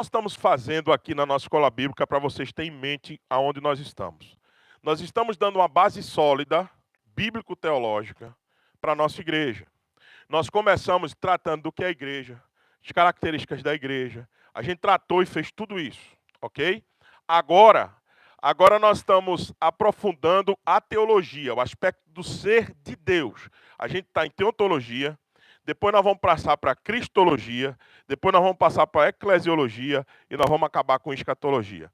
nós estamos fazendo aqui na nossa escola bíblica para vocês terem em mente aonde nós estamos? Nós estamos dando uma base sólida, bíblico-teológica, para a nossa igreja. Nós começamos tratando do que é a igreja, as características da igreja. A gente tratou e fez tudo isso, ok? Agora, agora nós estamos aprofundando a teologia, o aspecto do ser de Deus. A gente está em teontologia, depois nós vamos passar para cristologia, depois nós vamos passar para eclesiologia e nós vamos acabar com escatologia.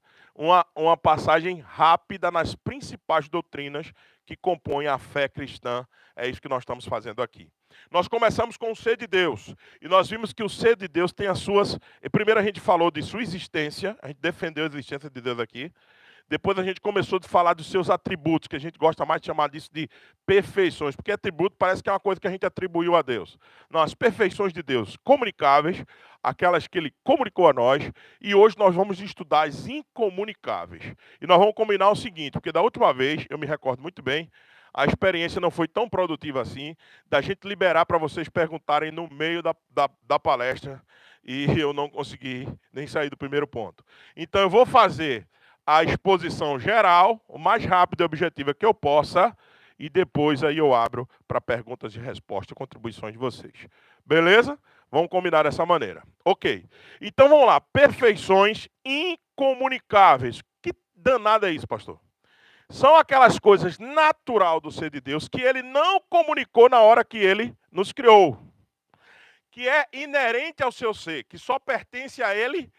Uma passagem rápida nas principais doutrinas que compõem a fé cristã. É isso que nós estamos fazendo aqui. Nós começamos com o ser de Deus, e nós vimos que o ser de Deus tem as suas... Primeiro a gente falou de sua existência, a gente defendeu a existência de Deus aqui. Depois a gente começou a falar dos seus atributos, que a gente gosta mais de chamar disso de perfeições, porque atributo parece que é uma coisa que a gente atribuiu a Deus. Não, as perfeições de Deus, comunicáveis, aquelas que Ele comunicou a nós, e hoje nós vamos estudar as incomunicáveis. E nós vamos combinar o seguinte, porque da última vez, eu me recordo muito bem, a experiência não foi tão produtiva assim, da gente liberar para vocês perguntarem no meio da palestra, e eu não consegui nem sair do primeiro ponto. Então eu vou fazer a exposição geral, o mais rápido e objetiva que eu possa, e depois aí eu abro para perguntas e respostas, contribuições de vocês. Beleza? Vamos combinar dessa maneira. Ok. Então vamos lá. Perfeições incomunicáveis. Que danada é isso, pastor? São aquelas coisas natural do ser de Deus que ele não comunicou na hora que ele nos criou. Que é inerente ao seu ser, que só pertence a ele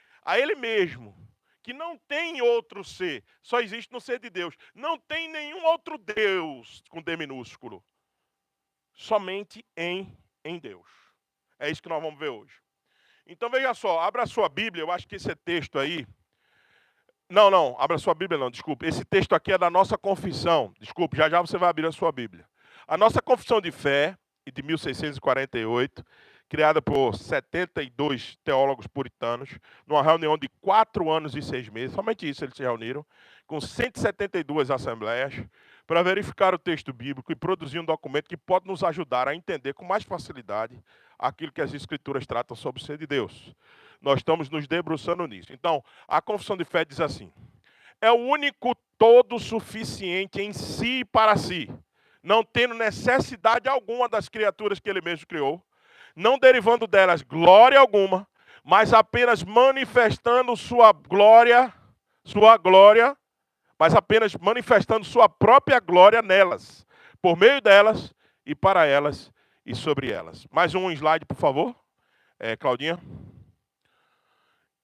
mesmo. Que não tem outro ser, só existe no ser de Deus. Não tem nenhum outro Deus com D minúsculo. Somente em Deus. É isso que nós vamos ver hoje. Então veja só, abra a sua Bíblia, eu acho que esse texto aí... Não, abra a sua Bíblia não, desculpe. Esse texto aqui é da nossa confissão. Desculpe, já já você vai abrir a sua Bíblia. A nossa confissão de fé, de 1648, criada por 72 teólogos puritanos, numa reunião de 4 anos e 6 meses, somente isso eles se reuniram, com 172 assembleias, para verificar o texto bíblico e produzir um documento que pode nos ajudar a entender com mais facilidade aquilo que as Escrituras tratam sobre o ser de Deus. Nós estamos nos debruçando nisso. Então, a confissão de fé diz assim: é o único todo suficiente em si e para si, não tendo necessidade alguma das criaturas que ele mesmo criou, não derivando delas glória alguma, mas apenas manifestando sua glória, mas apenas manifestando sua própria glória nelas, por meio delas e para elas e sobre elas. Mais um slide, por favor, Claudinha.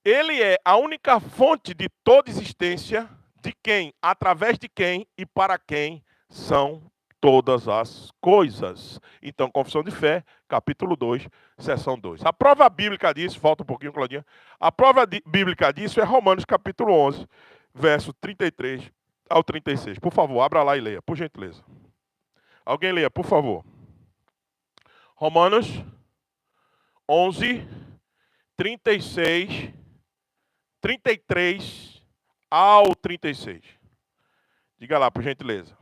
Ele é a única fonte de toda existência, de quem, através de quem e para quem são todas as coisas. Então, Confissão de Fé, capítulo 2, seção 2. A prova bíblica disso, falta um pouquinho, Claudinha. A prova bíblica disso é Romanos, capítulo 11, verso 33 ao 36. Por favor, abra lá e leia, por gentileza. Alguém leia, por favor. Romanos 11, 33 ao 36. Diga lá, por gentileza.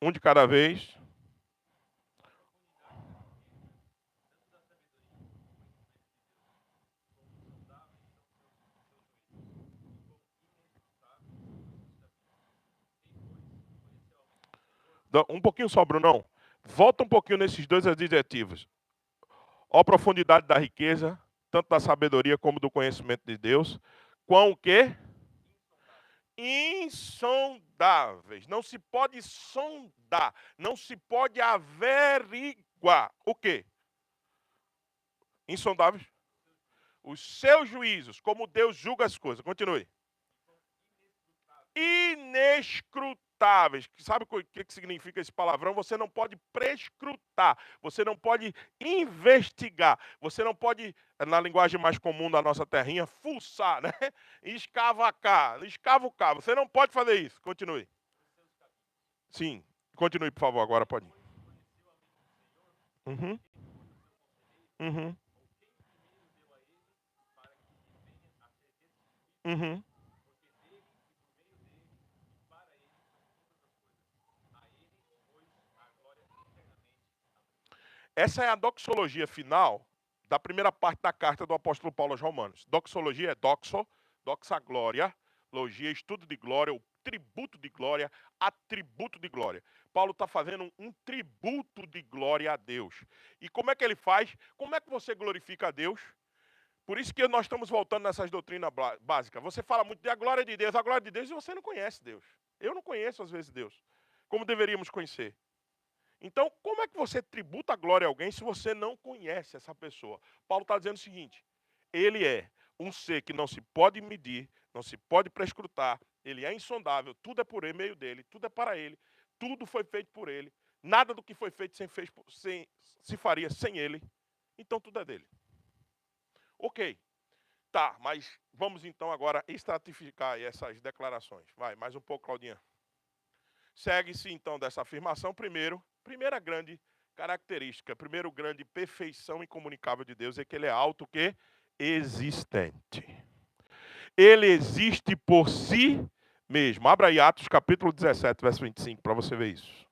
Um de cada vez. Um pouquinho só, Brunão. Volta um pouquinho nesses dois adjetivos. Ó, profundidade da riqueza, tanto da sabedoria como do conhecimento de Deus. Quão o quê? Insondáveis. Não se pode sondar. Não se pode averiguar. O quê? Insondáveis. Os seus juízos, como Deus julga as coisas. Continue. Inescrutáveis. Sabe o que significa esse palavrão? Você não pode prescrutar, você não pode investigar, você não pode, na linguagem mais comum da nossa terrinha, fuçar, né? Escavacar, escavucar. Você não pode fazer isso. Continue. Sim, continue, por favor, agora pode ir. Uhum. Uhum. Uhum. Essa é a doxologia final da primeira parte da carta do apóstolo Paulo aos Romanos. Doxologia é doxo, doxa glória, logia, estudo de glória, o tributo de glória, atributo de glória. Paulo está fazendo um tributo de glória a Deus. E como é que ele faz? Como é que você glorifica a Deus? Por isso que nós estamos voltando nessas doutrinas básicas. Você fala muito da glória de Deus, a glória de Deus, e você não conhece Deus. Eu não conheço, às vezes, Deus, como deveríamos conhecer. Então, como é que você tributa a glória a alguém se você não conhece essa pessoa? Paulo está dizendo o seguinte: ele é um ser que não se pode medir, não se pode prescrutar, ele é insondável, tudo é por meio dele, tudo é para ele, tudo foi feito por ele, nada do que foi feito se faria sem ele, então tudo é dele. Ok, tá, mas vamos então agora estratificar essas declarações. Vai, mais um pouco, Claudinha. Segue-se então dessa afirmação, primeira grande característica, primeiro grande perfeição incomunicável de Deus é que ele é auto que existente. Ele existe por si mesmo. Abra aí Atos capítulo 17, verso 25, para você ver isso.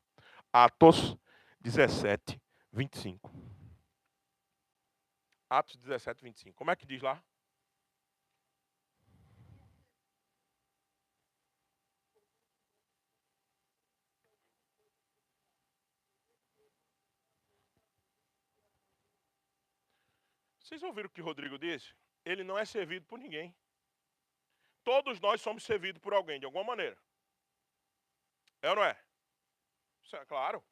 Atos 17, 25. Atos 17, 25. Como é que diz lá? Vocês ouviram o que o Rodrigo disse? Ele não é servido por ninguém. Todos nós somos servidos por alguém, de alguma maneira. É ou não é? Isso é claro.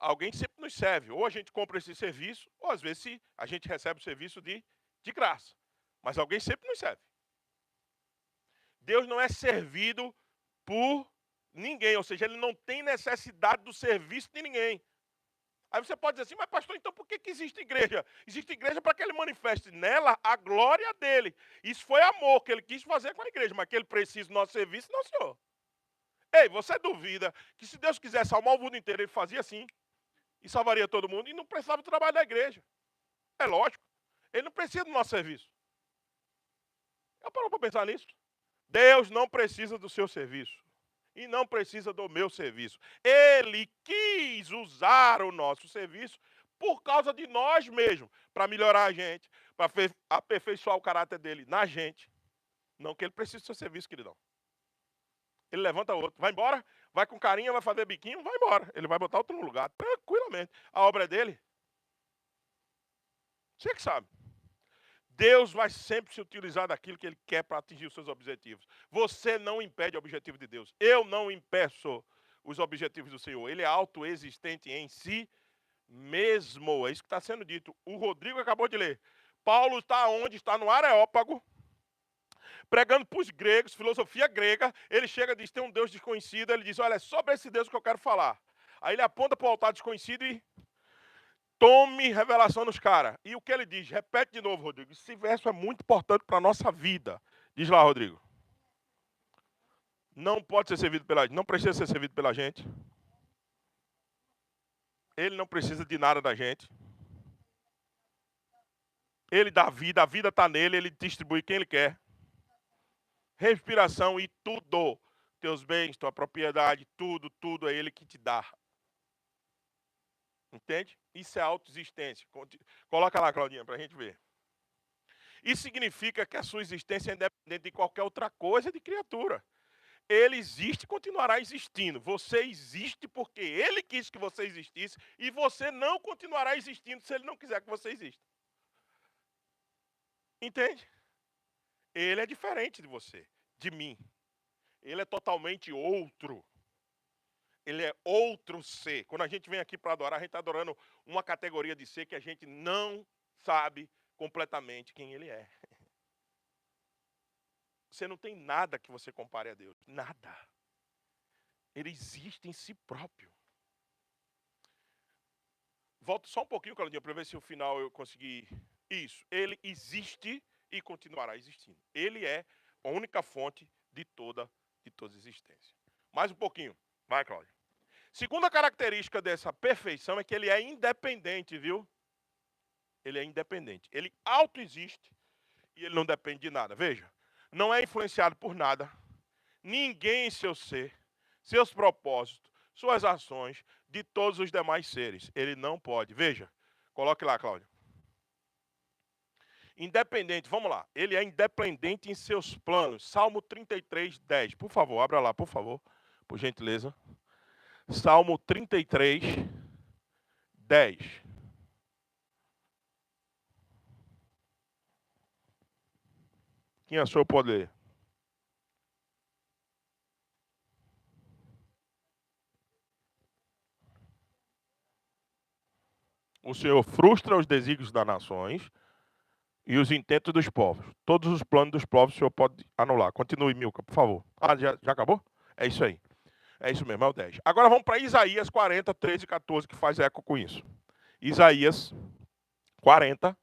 Alguém sempre nos serve. Ou a gente compra esse serviço, ou às vezes a gente recebe o serviço de graça. Mas alguém sempre nos serve. Deus não é servido por ninguém, ou seja, ele não tem necessidade do serviço de ninguém. Aí você pode dizer assim, mas pastor, então por que existe igreja? Existe igreja para que ele manifeste nela a glória dele. Isso foi amor que ele quis fazer com a igreja, mas que ele precisa do nosso serviço, não, senhor. Ei, você duvida que se Deus quisesse salvar o mundo inteiro, ele fazia assim, e salvaria todo mundo, e não precisava do trabalho da igreja. É lógico. Ele não precisa do nosso serviço. Eu paro para pensar nisso. Deus não precisa do seu serviço. E não precisa do meu serviço. Ele quis usar o nosso serviço por causa de nós mesmos, para melhorar a gente, para aperfeiçoar o caráter dele na gente. Não que ele precise do seu serviço, queridão. Ele levanta outro, vai embora, vai com carinha, vai fazer biquinho, vai embora. Ele vai botar outro no lugar, tranquilamente. A obra é dele. Você que sabe. Deus vai sempre se utilizar daquilo que ele quer para atingir os seus objetivos. Você não impede o objetivo de Deus. Eu não impeço os objetivos do Senhor. Ele é autoexistente em si mesmo. É isso que está sendo dito. O Rodrigo acabou de ler. Paulo está onde? Está no Areópago, pregando para os gregos, filosofia grega. Ele chega e diz, tem um Deus desconhecido. Ele diz, olha, é sobre esse Deus que eu quero falar. Aí ele aponta para o altar desconhecido e tome revelação nos caras. E o que ele diz? Repete de novo, Rodrigo. Esse verso é muito importante para a nossa vida. Diz lá, Rodrigo. Não pode ser servido pela gente. Não precisa ser servido pela gente. Ele não precisa de nada da gente. Ele dá vida, a vida está nele, ele distribui quem ele quer. Respiração e tudo. Teus bens, tua propriedade, tudo é ele que te dá. Entende? Isso é autoexistência. Coloca lá, Claudinha, para a gente ver. Isso significa que a sua existência é independente de qualquer outra coisa de criatura. Ele existe e continuará existindo. Você existe porque ele quis que você existisse e você não continuará existindo se ele não quiser que você exista. Entende? Ele é diferente de você, de mim. Ele é totalmente outro. Ele é outro ser. Quando a gente vem aqui para adorar, a gente está adorando uma categoria de ser que a gente não sabe completamente quem ele é. Você não tem nada que você compare a Deus. Nada. Ele existe em si próprio. Volto só um pouquinho, Claudinha, para ver se no final eu consegui. Isso. Ele existe e continuará existindo. Ele é a única fonte de toda existência. Mais um pouquinho. Vai, Cláudia. Segunda característica dessa perfeição é que ele é independente, viu? Ele é independente. Ele autoexiste e ele não depende de nada. Veja, não é influenciado por nada. Ninguém em seu ser, seus propósitos, suas ações, de todos os demais seres. Ele não pode. Veja, coloque lá, Cláudia. Independente, vamos lá. Ele é independente em seus planos. Salmo 33, 10. Por favor, abra lá, por favor. Por gentileza. Salmo 33, 10. Quem achou pode ler. O Senhor frustra os desígnios das nações e os intentos dos povos. Todos os planos dos povos o Senhor pode anular. Continue, Milka, por favor. Ah, já acabou? É isso aí. É isso mesmo, é o 10. Agora vamos para Isaías 40, 13 e 14, que faz eco com isso. Isaías 40,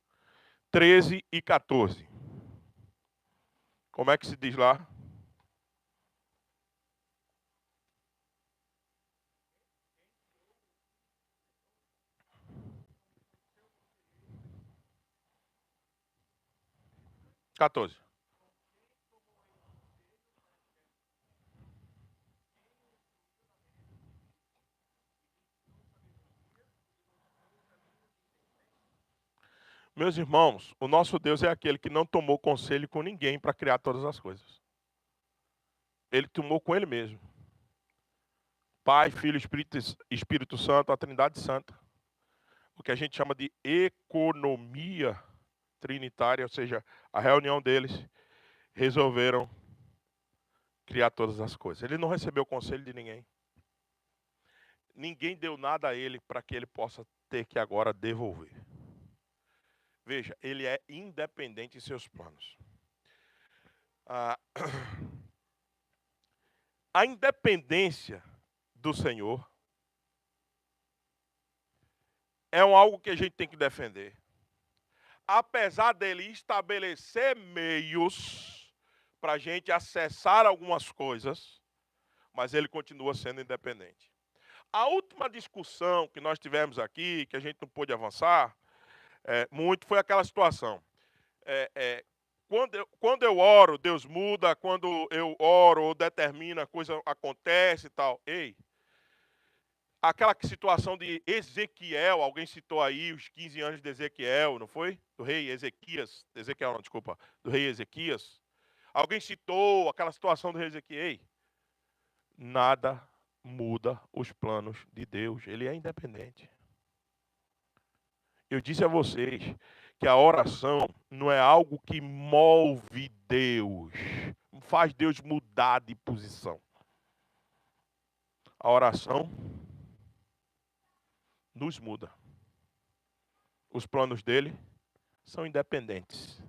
13 e 14. Como é que se diz lá? Quatorze. Meus irmãos, o nosso Deus é aquele que não tomou conselho com ninguém para criar todas as coisas. Ele tomou com ele mesmo. Pai, Filho, Espírito Santo, a Trindade Santa. O que a gente chama de economia trinitária, ou seja, a reunião deles, resolveram criar todas as coisas. Ele não recebeu conselho de ninguém. Ninguém deu nada a ele para que ele possa ter que agora devolver. Veja, ele é independente em seus planos. A independência do Senhor é algo que a gente tem que defender. Apesar dele estabelecer meios para a gente acessar algumas coisas, mas ele continua sendo independente. A última discussão que nós tivemos aqui, que a gente não pôde avançar muito, foi aquela situação. Quando eu oro, Deus muda. Quando eu oro ou determina, a coisa acontece e tal. Ei, aquela situação de Ezequiel, alguém citou aí os 15 anos de Ezequiel, não foi? Do rei Ezequias. Ezequiel não, desculpa. Do rei Ezequias. Alguém citou aquela situação do rei Ezequiel. Ei, nada muda os planos de Deus. Ele é independente. Eu disse a vocês que a oração não é algo que move Deus, faz Deus mudar de posição. A oração nos muda. Os planos dele são independentes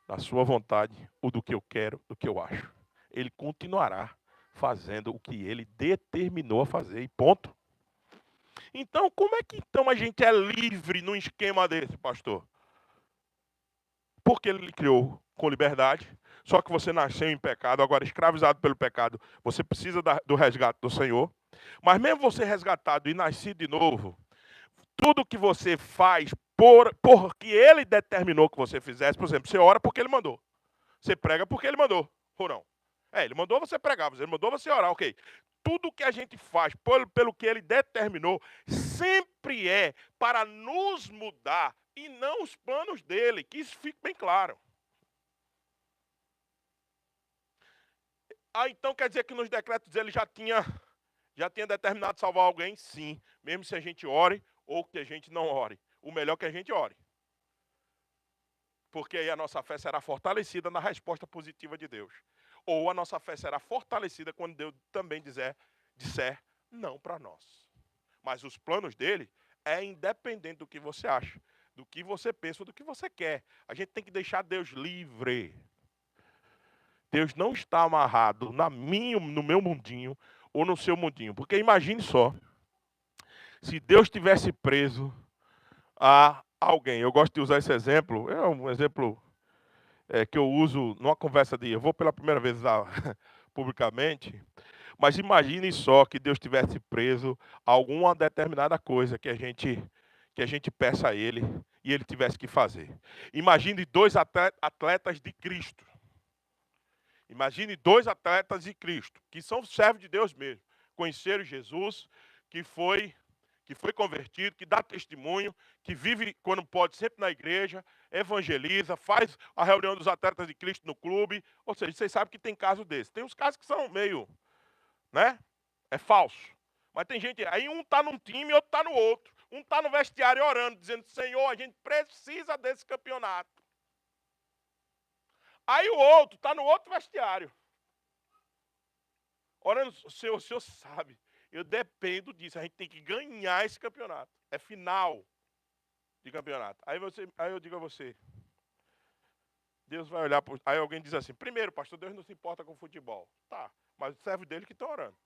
da sua vontade, ou do que eu quero, do que eu acho. Ele continuará fazendo o que ele determinou a fazer, e ponto. Então, como é que então a gente é livre num esquema desse, pastor? Porque ele lhe criou com liberdade, só que você nasceu em pecado, agora escravizado pelo pecado, você precisa do resgate do Senhor. Mas mesmo você resgatado e nascido de novo, tudo que você faz porque ele determinou que você fizesse, por exemplo, você ora porque ele mandou. Você prega porque ele mandou, ou não? Ele mandou você pregar, ele mandou você orar, ok. Tudo que a gente faz pelo que ele determinou, sempre é para nos mudar e não os planos dele, que isso fique bem claro. Então quer dizer que nos decretos ele já tinha determinado salvar alguém? Sim, mesmo se a gente ore ou que a gente não ore. O melhor é que a gente ore. Porque aí a nossa fé será fortalecida na resposta positiva de Deus. Ou a nossa fé será fortalecida quando Deus também disser não para nós. Mas os planos dele é independente do que você acha, do que você pensa, do que você quer. A gente tem que deixar Deus livre. Deus não está amarrado no meu mundinho ou no seu mundinho. Porque imagine só, se Deus tivesse preso a alguém. Eu gosto de usar esse exemplo, é um exemplo que eu uso numa conversa eu vou pela primeira vez usar publicamente, mas imagine só que Deus tivesse preso a alguma determinada coisa que a gente peça a ele e ele tivesse que fazer. Imagine dois atletas de Cristo. Imagine dois atletas de Cristo, que são servos de Deus mesmo. Conheceram Jesus, que foi que foi convertido, que dá testemunho, que vive quando pode sempre na igreja, evangeliza, faz a reunião dos atletas de Cristo no clube. Ou seja, vocês sabem que tem caso desse. Tem uns casos que são meio, né? É falso. Mas tem gente, aí um está num time e outro está no outro. Um está no vestiário orando, dizendo, Senhor, a gente precisa desse campeonato. Aí o outro está no outro vestiário. Orando, o senhor sabe, eu dependo disso, a gente tem que ganhar esse campeonato. É final de campeonato. Aí eu digo a você, Deus vai olhar, aí alguém diz assim, primeiro, pastor, Deus não se importa com futebol. Tá, mas o servo dele que está orando.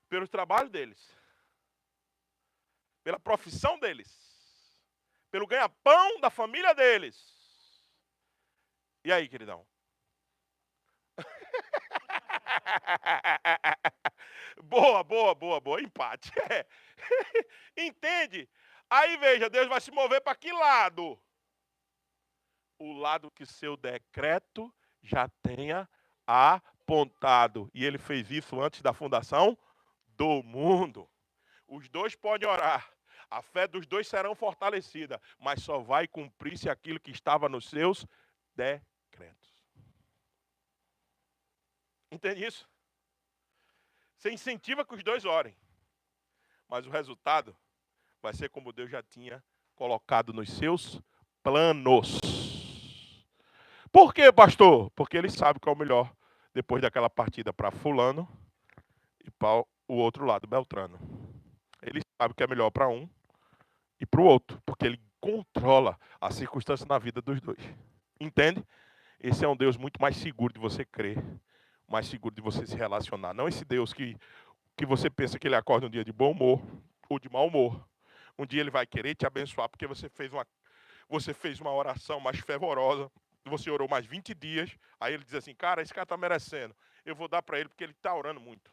Pelo trabalho deles. Pela profissão deles. Pelo ganha-pão da família deles. E aí, queridão? Boa. Empate. Entende? Aí veja, Deus vai se mover para que lado? O lado que seu decreto já tenha apontado. E ele fez isso antes da fundação do mundo. Os dois podem orar. A fé dos dois será fortalecida, mas só vai cumprir-se aquilo que estava nos seus decretos. Entende isso? Você incentiva que os dois orem, mas o resultado vai ser como Deus já tinha colocado nos seus planos. Por quê, pastor? Porque ele sabe qual é o melhor depois daquela partida para fulano e para o outro lado, Beltrano. Ele sabe o que é melhor para um e para o outro, porque ele controla a circunstância na vida dos dois. Entende? Esse é um Deus muito mais seguro de você crer, mais seguro de você se relacionar. Não esse Deus que você pensa que ele acorda um dia de bom humor ou de mau humor. Um dia ele vai querer te abençoar porque você fez uma oração mais fervorosa, você orou mais 20 dias, aí ele diz assim, cara, esse cara está merecendo, eu vou dar para ele porque ele está orando muito.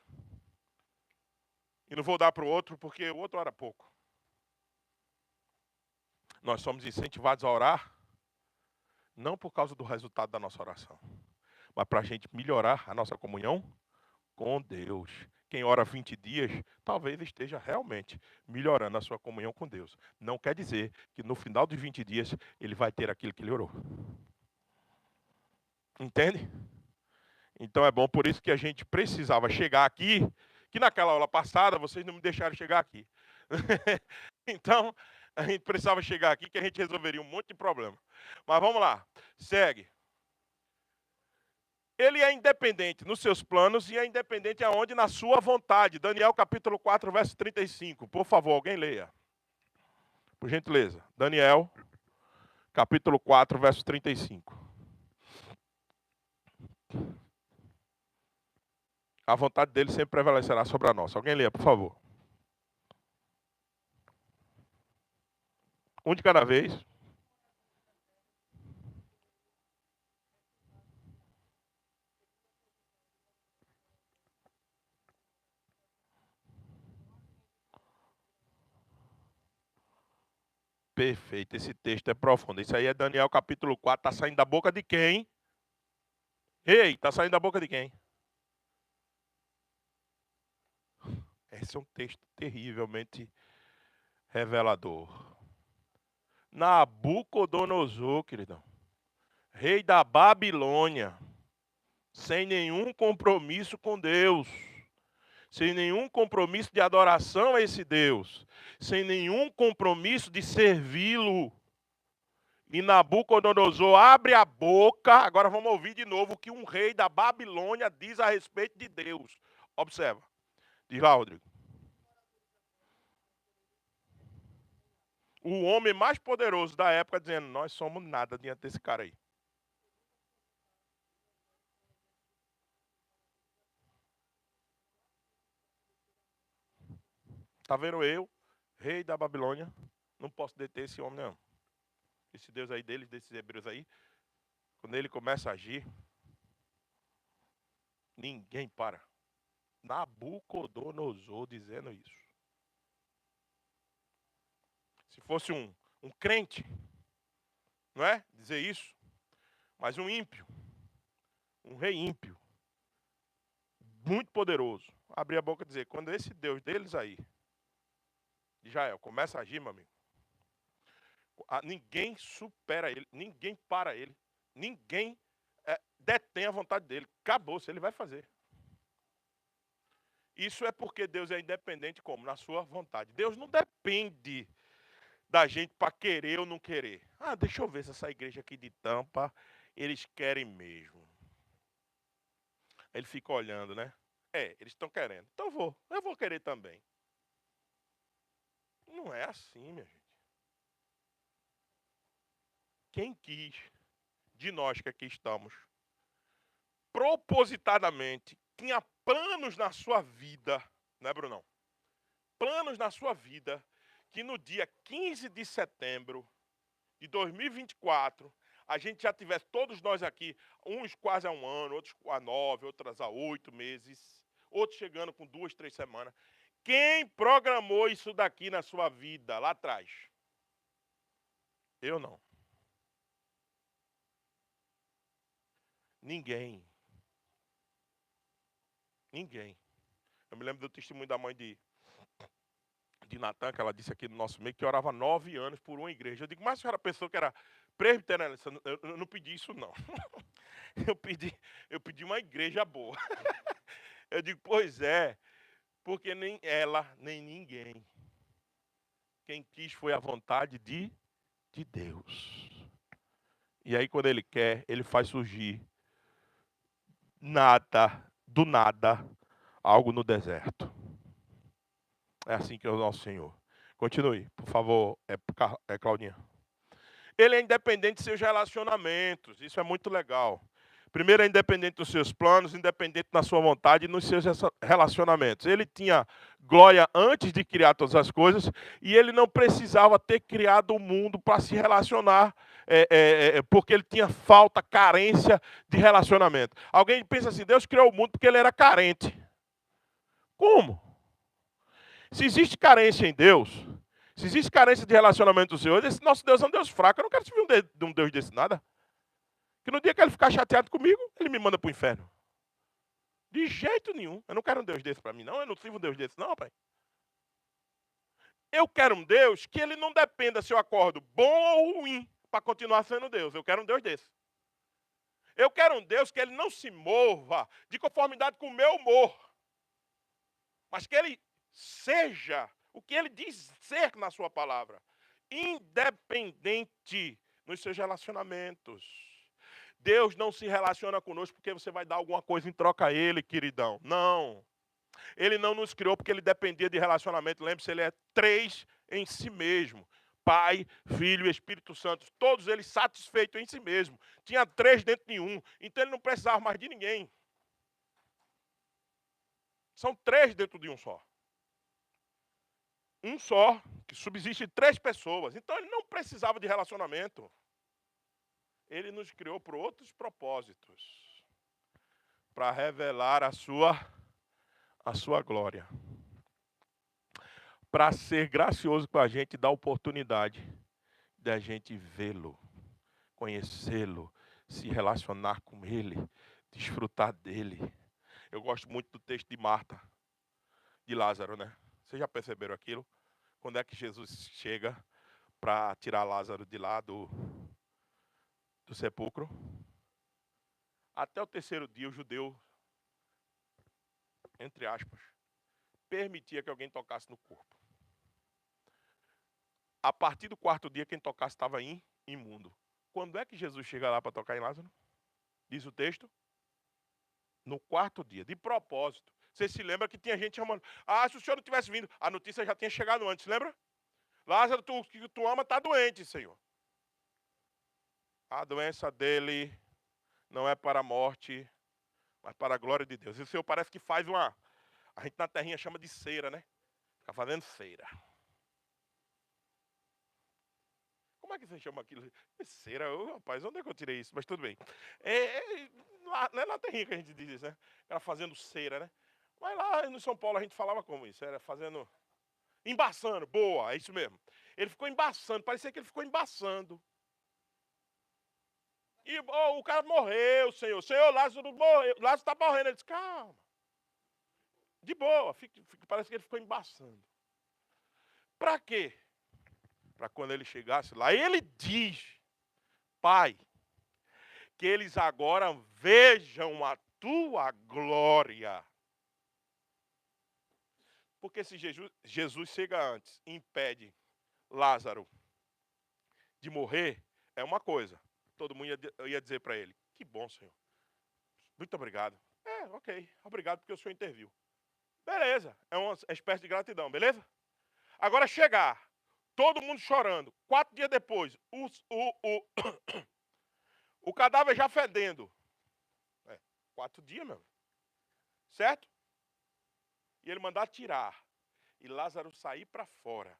E não vou dar para o outro porque o outro ora pouco. Nós somos incentivados a orar, não por causa do resultado da nossa oração, mas para a gente melhorar a nossa comunhão com Deus. Quem ora 20 dias, talvez esteja realmente melhorando a sua comunhão com Deus. Não quer dizer que no final dos 20 dias ele vai ter aquilo que ele orou. Entende? Então é bom, por isso que a gente precisava chegar aqui, que naquela aula passada vocês não me deixaram chegar aqui. Então, a gente precisava chegar aqui que a gente resolveria um monte de problema. Mas vamos lá, segue. Ele é independente nos seus planos e é independente aonde? Na sua vontade. Daniel capítulo 4, verso 35. Por favor, alguém leia. Por gentileza. Daniel capítulo 4, verso 35. A vontade dele sempre prevalecerá sobre a nossa. Alguém leia, por favor. Um de cada vez. Perfeito, esse texto é profundo. Isso aí é Daniel capítulo 4, está saindo da boca de quem? Ei, está saindo da boca de quem? Esse é um texto terrivelmente revelador. Nabucodonosor, queridão, rei da Babilônia, sem nenhum compromisso com Deus, sem nenhum compromisso de adoração a esse Deus, sem nenhum compromisso de servi-lo. E Nabucodonosor abre a boca, agora vamos ouvir de novo o que um rei da Babilônia diz a respeito de Deus. Observa. Diz lá, Rodrigo. O homem mais poderoso da época dizendo, nós somos nada diante desse cara aí. Tá vendo eu, rei da Babilônia, não posso deter esse homem não. Esse Deus aí deles, desses hebreus aí, quando ele começa a agir, ninguém para. Nabucodonosor dizendo isso. Se fosse um crente, não é? Dizer isso. Mas um ímpio, um rei ímpio, muito poderoso, abrir a boca e dizer, quando esse Deus deles aí Israel, começa a agir, meu amigo. Ninguém supera ele, ninguém para ele, ninguém detém a vontade dele. Acabou-se, ele vai fazer. Isso é porque Deus é independente como? Na sua vontade. Deus não depende da gente para querer ou não querer. Deixa eu ver se essa igreja aqui de Tampa, eles querem mesmo. Ele fica olhando, né? Eles estão querendo. Então eu vou querer também. Não é assim, minha gente. Quem quis, de nós que aqui estamos, propositadamente, tinha planos na sua vida, né, Brunão? Planos na sua vida, que no dia 15 de setembro de 2024, a gente já tivesse, todos nós aqui, uns quase a 1 ano, outros a 9, outras a 8 meses, outros chegando com 2, 3 semanas. Quem programou isso daqui na sua vida, lá atrás? Eu não. Ninguém. Ninguém. Eu me lembro do testemunho da mãe de Natan, que ela disse aqui no nosso meio, que orava 9 anos por uma igreja. Eu digo, mas a senhora pensou que era presbiterianista? Eu não pedi isso, não. Eu pedi uma igreja boa. Eu digo, pois é, porque nem ela, nem ninguém. Quem quis foi a vontade de Deus. E aí, quando ele quer, ele faz surgir do nada, algo no deserto. É assim que é o nosso Senhor. Continue, por favor, Claudinha. Ele é independente de seus relacionamentos, isso é muito legal. Primeiro, é independente dos seus planos, independente da sua vontade e nos seus relacionamentos. Ele tinha glória antes de criar todas as coisas e ele não precisava ter criado o mundo para se relacionar, porque ele tinha falta, carência de relacionamento. Alguém pensa assim, Deus criou o mundo porque ele era carente. Como? Se existe carência em Deus, se existe carência de relacionamento do Senhor, esse nosso Deus é um Deus fraco. Eu não quero servir um Deus desse nada. Que no dia que ele ficar chateado comigo, ele me manda para o inferno. De jeito nenhum. Eu não quero um Deus desse para mim, não. Eu não sirvo um Deus desse, não, pai. Eu quero um Deus que ele não dependa se eu acordo bom ou ruim para continuar sendo Deus. Eu quero um Deus desse. Eu quero um Deus que ele não se mova de conformidade com o meu humor, mas que ele seja o que ele diz ser na sua palavra. Independente nos seus relacionamentos. Deus não se relaciona conosco porque você vai dar alguma coisa em troca a ele, queridão. Não. Ele não nos criou porque ele dependia de relacionamento. Lembre-se, ele é 3 em si mesmo. Pai, Filho e Espírito Santo. Todos eles satisfeitos em si mesmo. Tinha 3 dentro de um. Então ele não precisava mais de ninguém. São 3 dentro de um só. Um só, que subsiste 3 pessoas. Então ele não precisava de relacionamento. Ele nos criou por outros propósitos. Para revelar a sua glória. Para ser gracioso com a gente, dar oportunidade da gente vê-lo, conhecê-lo, se relacionar com ele, desfrutar dele. Eu gosto muito do texto de Marta, de Lázaro, né? Vocês já perceberam aquilo? Quando é que Jesus chega para tirar Lázaro de lá do sepulcro? Até o 3º dia, o judeu, entre aspas, permitia que alguém tocasse no corpo. A partir do 4º dia, quem tocasse estava imundo. Quando é que Jesus chega lá para tocar em Lázaro? Diz o texto. No 4º dia, de propósito. Você se lembra que tinha gente chamando. Se o senhor não tivesse vindo, a notícia já tinha chegado antes, lembra? Lázaro, que tu ama, está doente, Senhor. A doença dele não é para a morte, mas para a glória de Deus. E o Senhor parece que faz uma... A gente na terrinha chama de cera, né? Fica fazendo cera. Como é que você chama aquilo? Cera, rapaz, onde é que eu tirei isso? Mas tudo bem. Não é na terrinha que a gente diz isso, né? Era fazendo cera, né? Mas lá no São Paulo a gente falava como isso? Era fazendo... Embaçando, boa, é isso mesmo. Ele ficou embaçando, parecia que ele ficou embaçando. E o cara morreu, Senhor. Senhor, Lázaro morreu. Lázaro está morrendo. Ele disse, calma. De boa, parece que ele ficou embaçando. Para quê? Para quando ele chegasse lá, ele diz, Pai, que eles agora vejam a tua glória. Porque se Jesus chega antes e impede Lázaro de morrer, é uma coisa. Todo mundo ia dizer para ele, que bom, Senhor. Muito obrigado. Ok, obrigado porque o Senhor interviu. Beleza, é uma espécie de gratidão, beleza? Agora chegar, todo mundo chorando, 4 dias depois, o cadáver já fedendo. 4 dias, meu. Certo? E ele mandar tirar. E Lázaro sair para fora.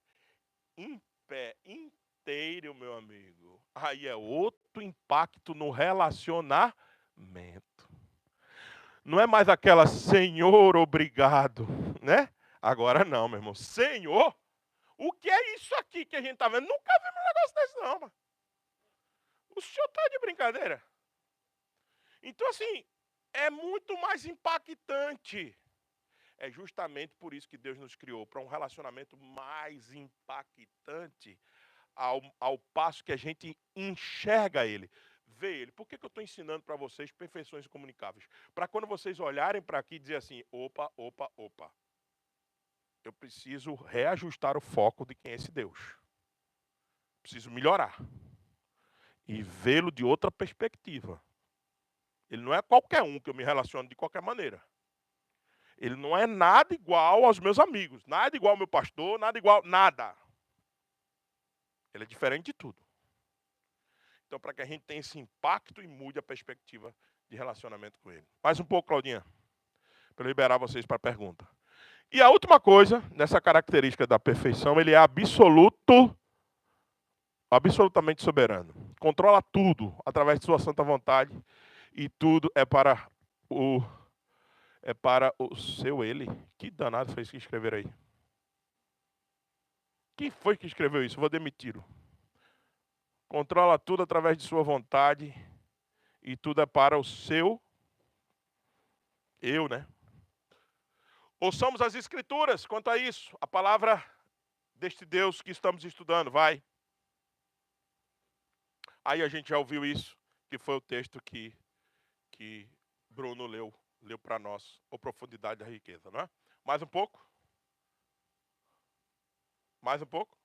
Em pé, inteiro, meu amigo. Aí é outro impacto no relacionamento. Não é mais aquela Senhor, obrigado, né? Agora não, meu irmão. Senhor, o que é isso aqui que a gente tá vendo? Nunca vi um negócio desse não, mano. O senhor tá de brincadeira? Então, assim, é muito mais impactante. É justamente por isso que Deus nos criou, para um relacionamento mais impactante, ao passo que a gente enxerga Ele, vê Ele. Por que eu estou ensinando para vocês perfeições incomunicáveis? Para quando vocês olharem para aqui e dizer assim, opa, opa, opa. Eu preciso reajustar o foco de quem é esse Deus. Preciso melhorar. E vê-lo de outra perspectiva. Ele não é qualquer um que eu me relaciono de qualquer maneira. Ele não é nada igual aos meus amigos, nada igual ao meu pastor, nada igual, nada. Ele é diferente de tudo. Então, para que a gente tenha esse impacto e mude a perspectiva de relacionamento com ele. Mais um pouco, Claudinha, para eu liberar vocês para a pergunta. E a última coisa, nessa característica da perfeição, ele é absolutamente soberano. Controla tudo através de sua santa vontade e tudo é para o seu ele. Que danado foi isso que escreveram aí? Quem foi que escreveu isso? Vou demitir-o. Controla tudo através de sua vontade e tudo é para o seu eu, né? Ouçamos as escrituras quanto a isso. A palavra deste Deus que estamos estudando, vai. Aí a gente já ouviu isso, que foi o texto que Bruno leu para nós, a profundidade da riqueza, não é? Mais um pouco? Mais um pouco?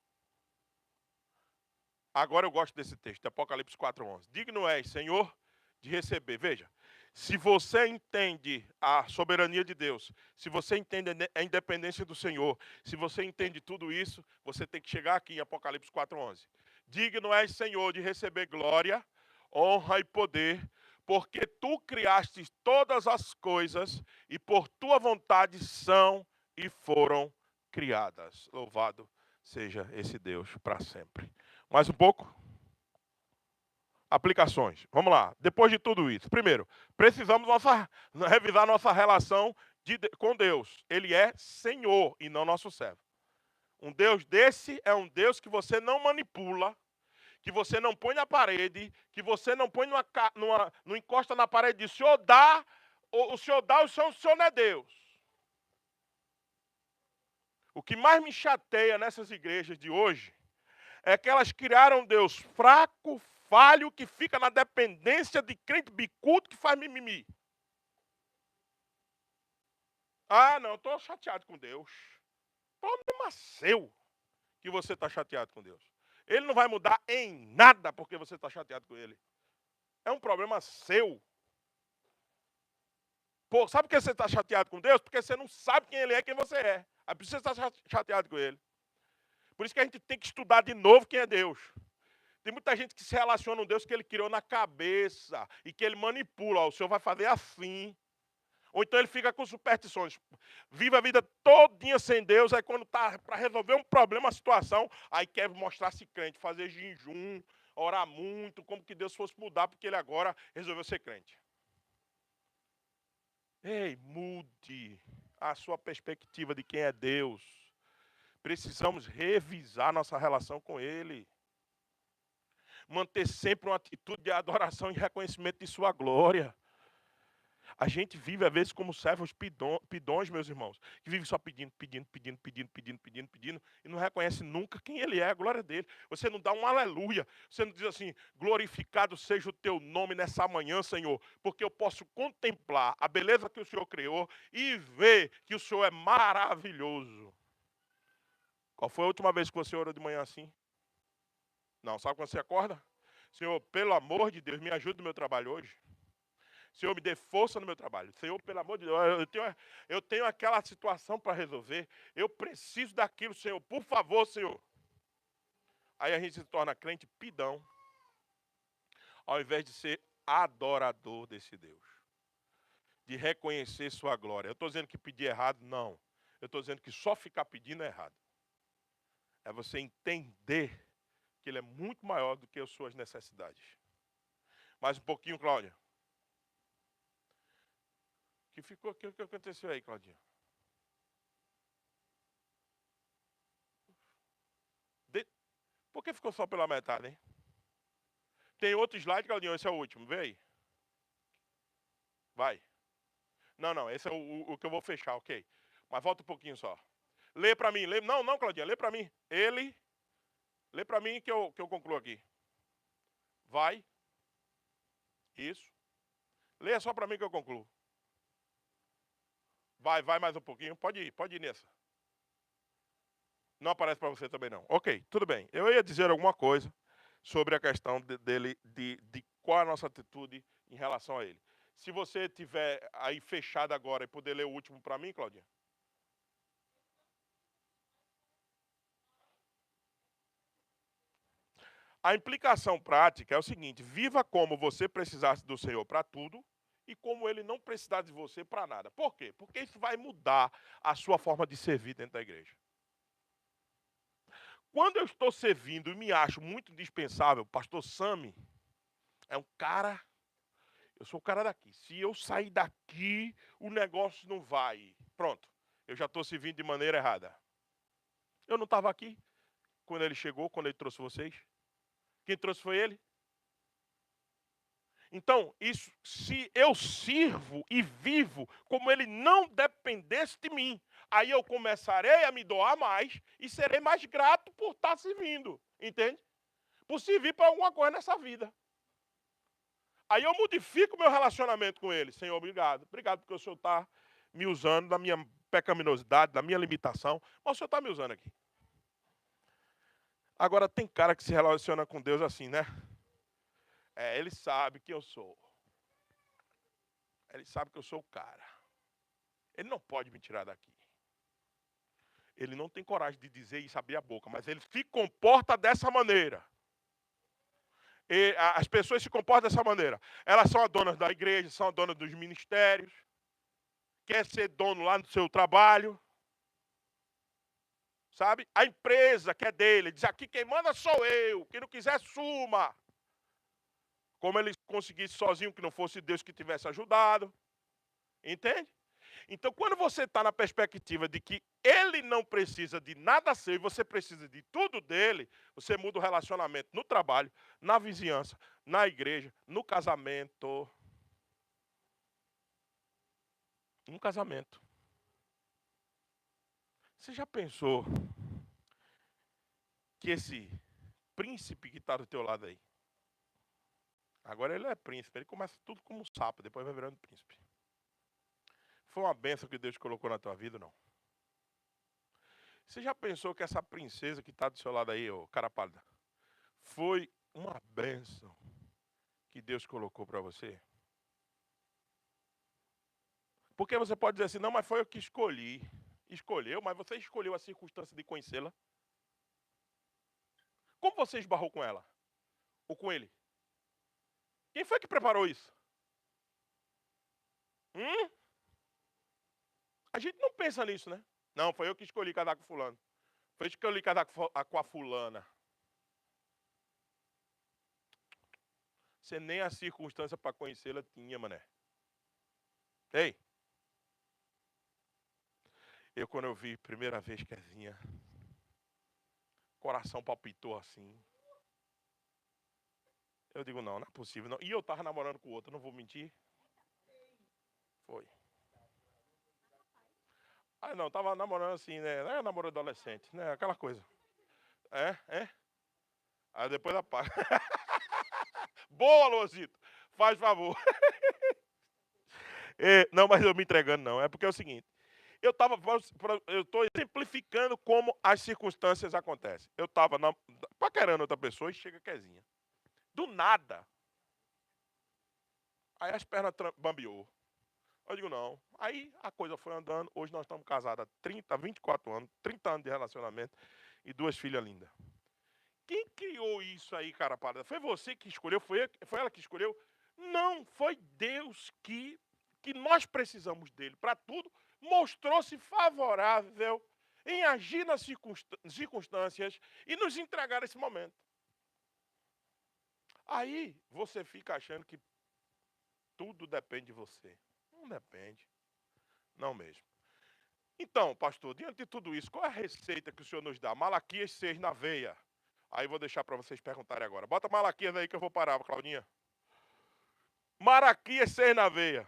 Agora eu gosto desse texto, Apocalipse 4:11. Digno és, Senhor, de receber. Veja, se você entende a soberania de Deus, se você entende a independência do Senhor, se você entende tudo isso, você tem que chegar aqui em Apocalipse 4:11. Digno és, Senhor, de receber glória, honra e poder, porque tu criaste todas as coisas e por tua vontade são e foram criadas. Louvado seja esse Deus para sempre. Mais um pouco? Aplicações. Vamos lá. Depois de tudo isso, primeiro, precisamos revisar nossa relação com Deus. Ele é Senhor e não nosso servo. Um Deus desse é um Deus que você não manipula, que você não põe na parede, que você não põe não encosta na parede e diz, o Senhor dá, o Senhor não é Deus. O que mais me chateia nessas igrejas de hoje é que elas criaram um Deus fraco, falho, que fica na dependência de crente bicudo que faz mimimi. Ah, não, estou chateado com Deus. Problema seu que você está chateado com Deus. Ele não vai mudar em nada porque você está chateado com ele. É um problema seu. Pô, sabe por que você está chateado com Deus? Porque você não sabe quem ele é e quem você é. Aí por isso você está chateado com ele. Por isso que a gente tem que estudar de novo quem é Deus. Tem muita gente que se relaciona com Deus que ele criou na cabeça e que ele manipula. Ó, o Senhor vai fazer assim. Ou então ele fica com superstições. Vive a vida todinha sem Deus, aí quando está para resolver um problema, uma situação, aí quer mostrar-se crente, fazer jejum, orar muito, como que Deus fosse mudar, porque ele agora resolveu ser crente. Ei, mude a sua perspectiva de quem é Deus. Precisamos revisar nossa relação com Ele. Manter sempre uma atitude de adoração e reconhecimento de sua glória. A gente vive, às vezes, como servos pidões, meus irmãos, que vive só pedindo, e não reconhece nunca quem ele é, a glória dele. Você não dá um aleluia, você não diz assim, glorificado seja o teu nome nessa manhã, Senhor, porque eu posso contemplar a beleza que o Senhor criou e ver que o Senhor é maravilhoso. Qual foi a última vez que você orou de manhã assim? Não, sabe quando você acorda? Senhor, pelo amor de Deus, me ajude no meu trabalho hoje. Senhor, me dê força no meu trabalho. Senhor, pelo amor de Deus, eu tenho aquela situação para resolver. Eu preciso daquilo, Senhor. Por favor, Senhor. Aí a gente se torna crente pidão, ao invés de ser adorador desse Deus. De reconhecer sua glória. Eu estou dizendo que pedir errado? Não. Eu estou dizendo que só ficar pedindo é errado. É você entender que ele é muito maior do que as suas necessidades. Mais um pouquinho, Cláudia. O que aconteceu aí, Claudinha? Por que ficou só pela metade, hein? Tem outro slide, Claudinho? Esse é o último. Vê aí. Vai. Não, esse é o que eu vou fechar, ok. Mas volta um pouquinho só. Lê pra mim. Não, Claudinha, lê pra mim. Lê pra mim que eu concluo aqui. Vai. Isso. Lê só pra mim que eu concluo. Vai mais um pouquinho. Pode ir nessa. Não aparece para você também não. Ok, tudo bem. Eu ia dizer alguma coisa sobre a questão de qual a nossa atitude em relação a ele. Se você tiver aí fechado agora e poder ler o último para mim, Claudinha. A implicação prática é o seguinte: viva como você precisasse do Senhor para tudo e como ele não precisar de você para nada. Por quê? Porque isso vai mudar a sua forma de servir dentro da igreja. Quando eu estou servindo e me acho muito indispensável, o pastor Sami é um cara, eu sou o cara daqui. Se eu sair daqui, o negócio não vai. Pronto, eu já estou servindo de maneira errada. Eu não estava aqui quando ele chegou, quando ele trouxe vocês. Quem trouxe foi ele. Então, isso, se eu sirvo e vivo como ele não dependesse de mim, aí eu começarei a me doar mais e serei mais grato por estar servindo, entende? Por servir para alguma coisa nessa vida. Aí eu modifico meu relacionamento com ele. Senhor, obrigado. Obrigado porque o Senhor está me usando da minha pecaminosidade, da minha limitação, mas o Senhor está me usando aqui. Agora, tem cara que se relaciona com Deus assim, né? Ele sabe que eu sou. Ele sabe que eu sou o cara. Ele não pode me tirar daqui. Ele não tem coragem de dizer e abrir a boca, mas ele se comporta dessa maneira. E as pessoas se comportam dessa maneira. Elas são as donas da igreja, são as donas dos ministérios. Quer ser dono lá no seu trabalho. Sabe? A empresa que é dele. Diz aqui quem manda sou eu. Quem não quiser, suma. Como ele conseguisse sozinho, que não fosse Deus que tivesse ajudado. Entende? Então, quando você está na perspectiva de que ele não precisa de nada seu e você precisa de tudo dele, você muda o relacionamento no trabalho, na vizinhança, na igreja, no casamento. No casamento. Você já pensou que esse príncipe que está do teu lado aí, agora ele é príncipe, ele começa tudo como um sapo, depois vai virando príncipe. Foi uma benção que Deus colocou na tua vida, não? Você já pensou que essa princesa que está do seu lado aí, ô cara pálida, foi uma benção que Deus colocou para você? Porque você pode dizer assim, não, mas foi eu que escolhi. Escolheu, mas você escolheu a circunstância de conhecê-la. Como você esbarrou com ela? Ou com ele? Quem foi que preparou isso? A gente não pensa nisso, né? Não, foi eu que escolhi casar com fulano. Foi eu que escolhi casar com a fulana. Você nem a circunstância para conhecê-la tinha, mané. Ei, quando eu vi primeira vez Kezinha, coração palpitou assim. Eu digo, não é possível. Não. E eu tava namorando com outro, não vou mentir. Foi. Ah, não, tava namorando assim, né? Não é namoro adolescente, né? Aquela coisa. É? Aí depois da paz. Boa, Luazito. Faz favor. Não, mas eu me entregando não. É porque é o seguinte. Eu estou exemplificando como as circunstâncias acontecem. Eu estava paquerando outra pessoa e chega Quezinha. Do nada. Aí as pernas bambeou. Eu digo, não. Aí a coisa foi andando. Hoje nós estamos casados há 30, 24 anos, 30 anos de relacionamento e 2 filhas lindas. Quem criou isso aí, cara parada? Foi você que escolheu? Foi ela que escolheu? Não, foi Deus que nós precisamos dele para tudo. Mostrou-se favorável em agir nas circunstâncias e nos entregar esse momento. Aí você fica achando que tudo depende de você. Não depende. Não mesmo. Então, pastor, diante de tudo isso, qual é a receita que o senhor nos dá? Malaquias 6 na veia. Aí vou deixar para vocês perguntarem agora. Bota Malaquias aí que eu vou parar, Claudinha. Malaquias 6 na veia.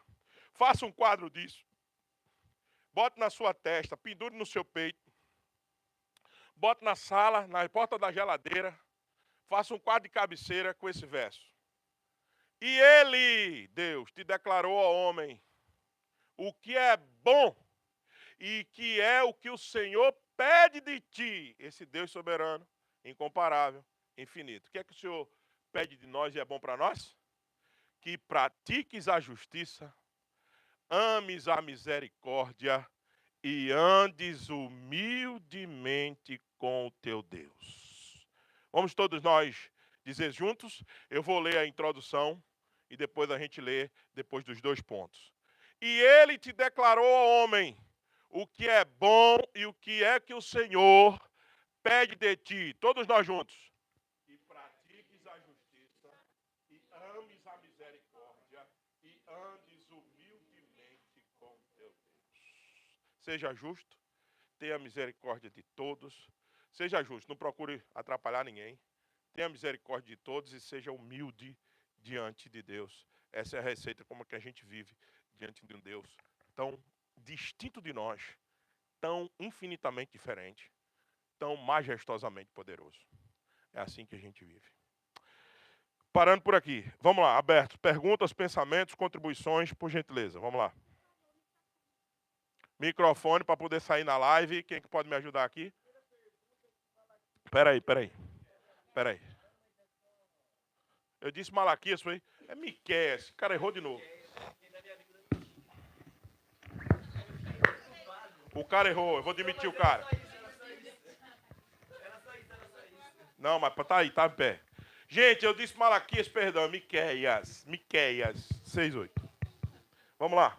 Faça um quadro disso. Bote na sua testa, pendure no seu peito. Bote na sala, na porta da geladeira. Faça um quadro de cabeceira com esse verso. E ele, Deus, te declarou ao homem o que é bom e que é o que o Senhor pede de ti. Esse Deus soberano, incomparável, infinito. O que é que o Senhor pede de nós e é bom para nós? Que pratiques a justiça, ames a misericórdia e andes humildemente com o teu Deus. Vamos todos nós dizer juntos? Eu vou ler a introdução e depois a gente lê depois dos 2 pontos. E ele te declarou ao homem o que é bom e o que é que o Senhor pede de ti. Todos nós juntos. E pratiques a justiça, e ames a misericórdia, e andes humildemente com teu Deus. Seja justo, tenha misericórdia de todos. Seja justo, não procure atrapalhar ninguém. Tenha misericórdia de todos e seja humilde diante de Deus. Essa é a receita como que a gente vive diante de um Deus tão distinto de nós, tão infinitamente diferente, tão majestosamente poderoso. É assim que a gente vive. Parando por aqui. Vamos lá, aberto. Perguntas, pensamentos, contribuições, por gentileza. Vamos lá. Microfone para poder sair na live. Quem que pode me ajudar aqui? Peraí. Eu disse Malaquias, foi? É Miqueias. O cara errou de novo. O cara errou, eu vou demitir o cara. Não, mas tá aí, tá em pé. Gente, eu disse Malaquias, perdão, Miqueias 6:8. Vamos lá.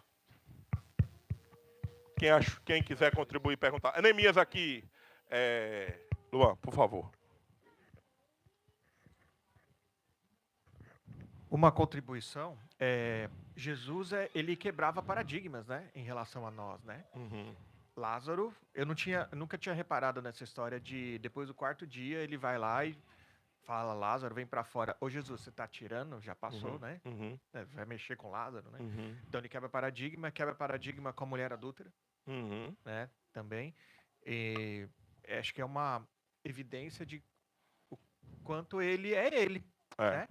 Quem quiser contribuir e perguntar. Neemias aqui, Luan, por favor. Uma contribuição, Jesus ele quebrava paradigmas, né, em relação a nós, né? Uhum. Lázaro, eu nunca tinha reparado nessa história de depois do 4º dia ele vai lá e fala, Lázaro, vem para fora. Ô Jesus, você tá tirando? Já passou, né? Uhum. Vai mexer com Lázaro, né? Uhum. Então ele quebra paradigma com a mulher adúltera, Uhum. né? Também. E acho que é uma evidência de o quanto ele é ele, né?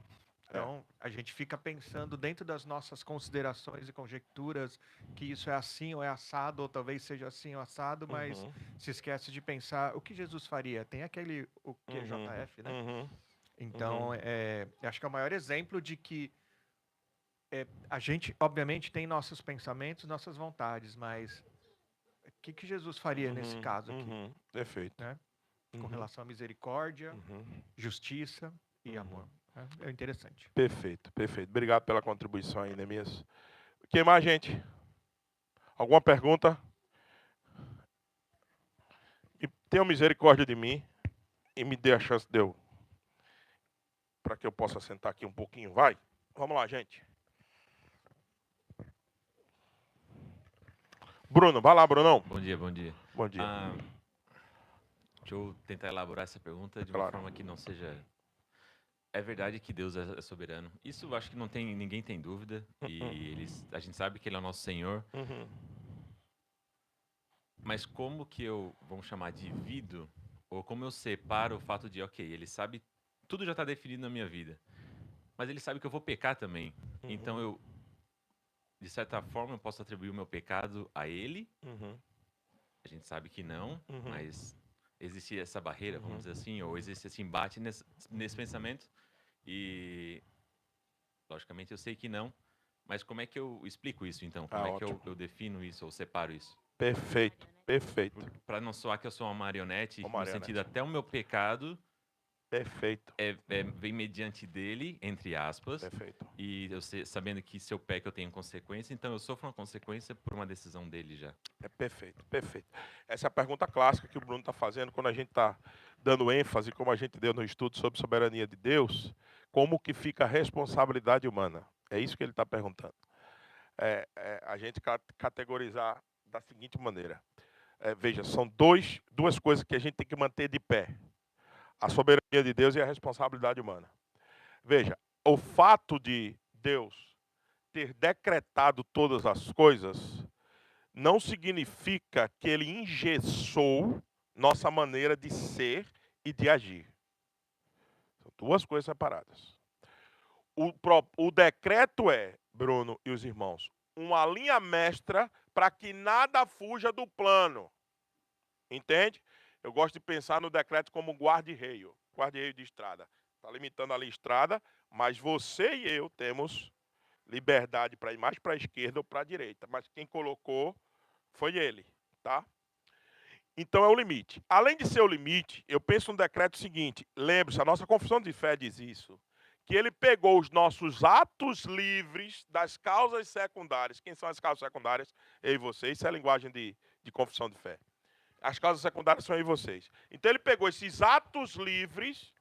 Então, a gente fica pensando dentro das nossas considerações e conjecturas que isso é assim ou é assado, ou talvez seja assim ou assado, mas se esquece de pensar o que Jesus faria. Tem o QJF, né? Uhum. Então, acho que é o maior exemplo de que a gente, obviamente, tem nossos pensamentos, nossas vontades, mas o que Jesus faria nesse caso aqui? Perfeito. Né? Com relação à misericórdia, justiça e amor. É interessante. Perfeito. Obrigado pela contribuição aí, Neemias. Quem mais, gente? Alguma pergunta? E tenha misericórdia de mim e me dê a chance de eu, para que eu possa sentar aqui um pouquinho. Vai. Vamos lá, gente. Bruno, vai lá, Brunão. Bom dia. Bom dia. Deixa eu tentar elaborar essa pergunta de uma Claro. forma que não seja É verdade que Deus é soberano. Isso eu acho que ninguém tem dúvida. E a gente sabe que Ele é o nosso Senhor. Uhum. Mas como que eu, vamos chamar, divido, ou como eu separo o fato de, ok, Ele sabe, tudo já está definido na minha vida. Mas Ele sabe que eu vou pecar também. Então eu, de certa forma, eu posso atribuir o meu pecado a Ele. Uhum. A gente sabe que não, Uhum. mas existe essa barreira, vamos Uhum. dizer assim, ou existe esse embate nesse pensamento. E, logicamente, eu sei que não. Mas como é que eu explico isso, então? Como é que Ótimo. eu defino isso ou separo isso? Perfeito, perfeito. Para não soar que eu sou uma marionete, Ô, no Mariana, sentido até o meu pecado perfeito, vem mediante dele, entre aspas, perfeito. e eu sabendo que se eu peco eu tenho consequência, então eu sofro uma consequência por uma decisão dele já. É perfeito, perfeito. Essa é a pergunta clássica que o Bruno está fazendo quando a gente está dando ênfase, como a gente deu no estudo sobre soberania de Deus, como que fica a responsabilidade humana. É isso que ele está perguntando. A gente categorizar da seguinte maneira. Veja, são duas coisas que a gente tem que manter de pé. A soberania de Deus e a responsabilidade humana. Veja, o fato de Deus ter decretado todas as coisas não significa que ele engessou nossa maneira de ser e de agir. São duas coisas separadas. O decreto é, Bruno e os irmãos, uma linha mestra para que nada fuja do plano. Entende? Eu gosto de pensar no decreto como guarda-reio de estrada. Está limitando ali a estrada, mas você e eu temos liberdade para ir mais para a esquerda ou para a direita. Mas quem colocou foi ele, tá? Então é o limite. Além de ser o limite, eu penso no decreto seguinte. Lembre-se, a nossa confissão de fé diz isso. Que ele pegou os nossos atos livres das causas secundárias. Quem são as causas secundárias? Eu e você. Isso é a linguagem de confissão de fé. As causas secundárias são eu e vocês. Então ele pegou esses atos livres,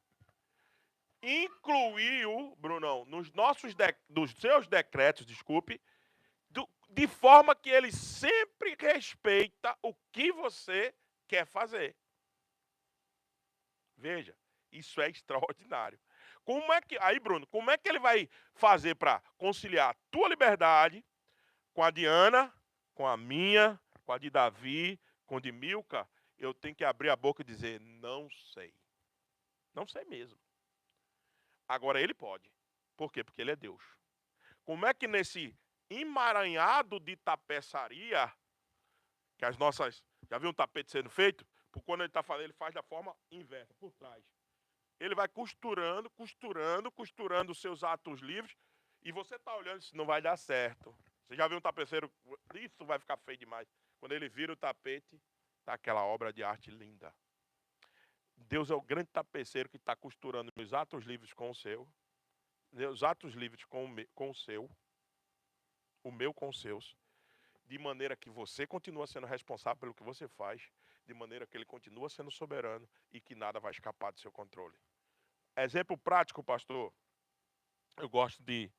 incluiu, Brunão, nos seus decretos, desculpe, de forma que ele sempre respeita o que você quer fazer. Veja, isso é extraordinário. Como é que, aí, Bruno, como é que ele vai fazer para conciliar a tua liberdade com a Diana, com a minha, com a de Davi, com a de Milka? Eu tenho que abrir a boca e dizer, não sei. Não sei mesmo. Agora ele pode. Por quê? Porque ele é Deus. Como é que nesse emaranhado de tapeçaria, que as nossas. Já viu um tapete sendo feito? Por quando ele está fazendo, ele faz da forma inversa, por trás. Ele vai costurando, costurando, costurando os seus atos livres. E você está olhando, isso não vai dar certo. Você já viu um tapeceiro? Isso vai ficar feio demais. Quando ele vira o tapete, está aquela obra de arte linda. Deus é o grande tapeceiro que está costurando os atos livres com o seu, os atos livres com o seu, o meu com os seus, de maneira que você continua sendo responsável pelo que você faz, de maneira que ele continua sendo soberano e que nada vai escapar do seu controle. Exemplo prático, pastor. Eu gosto de...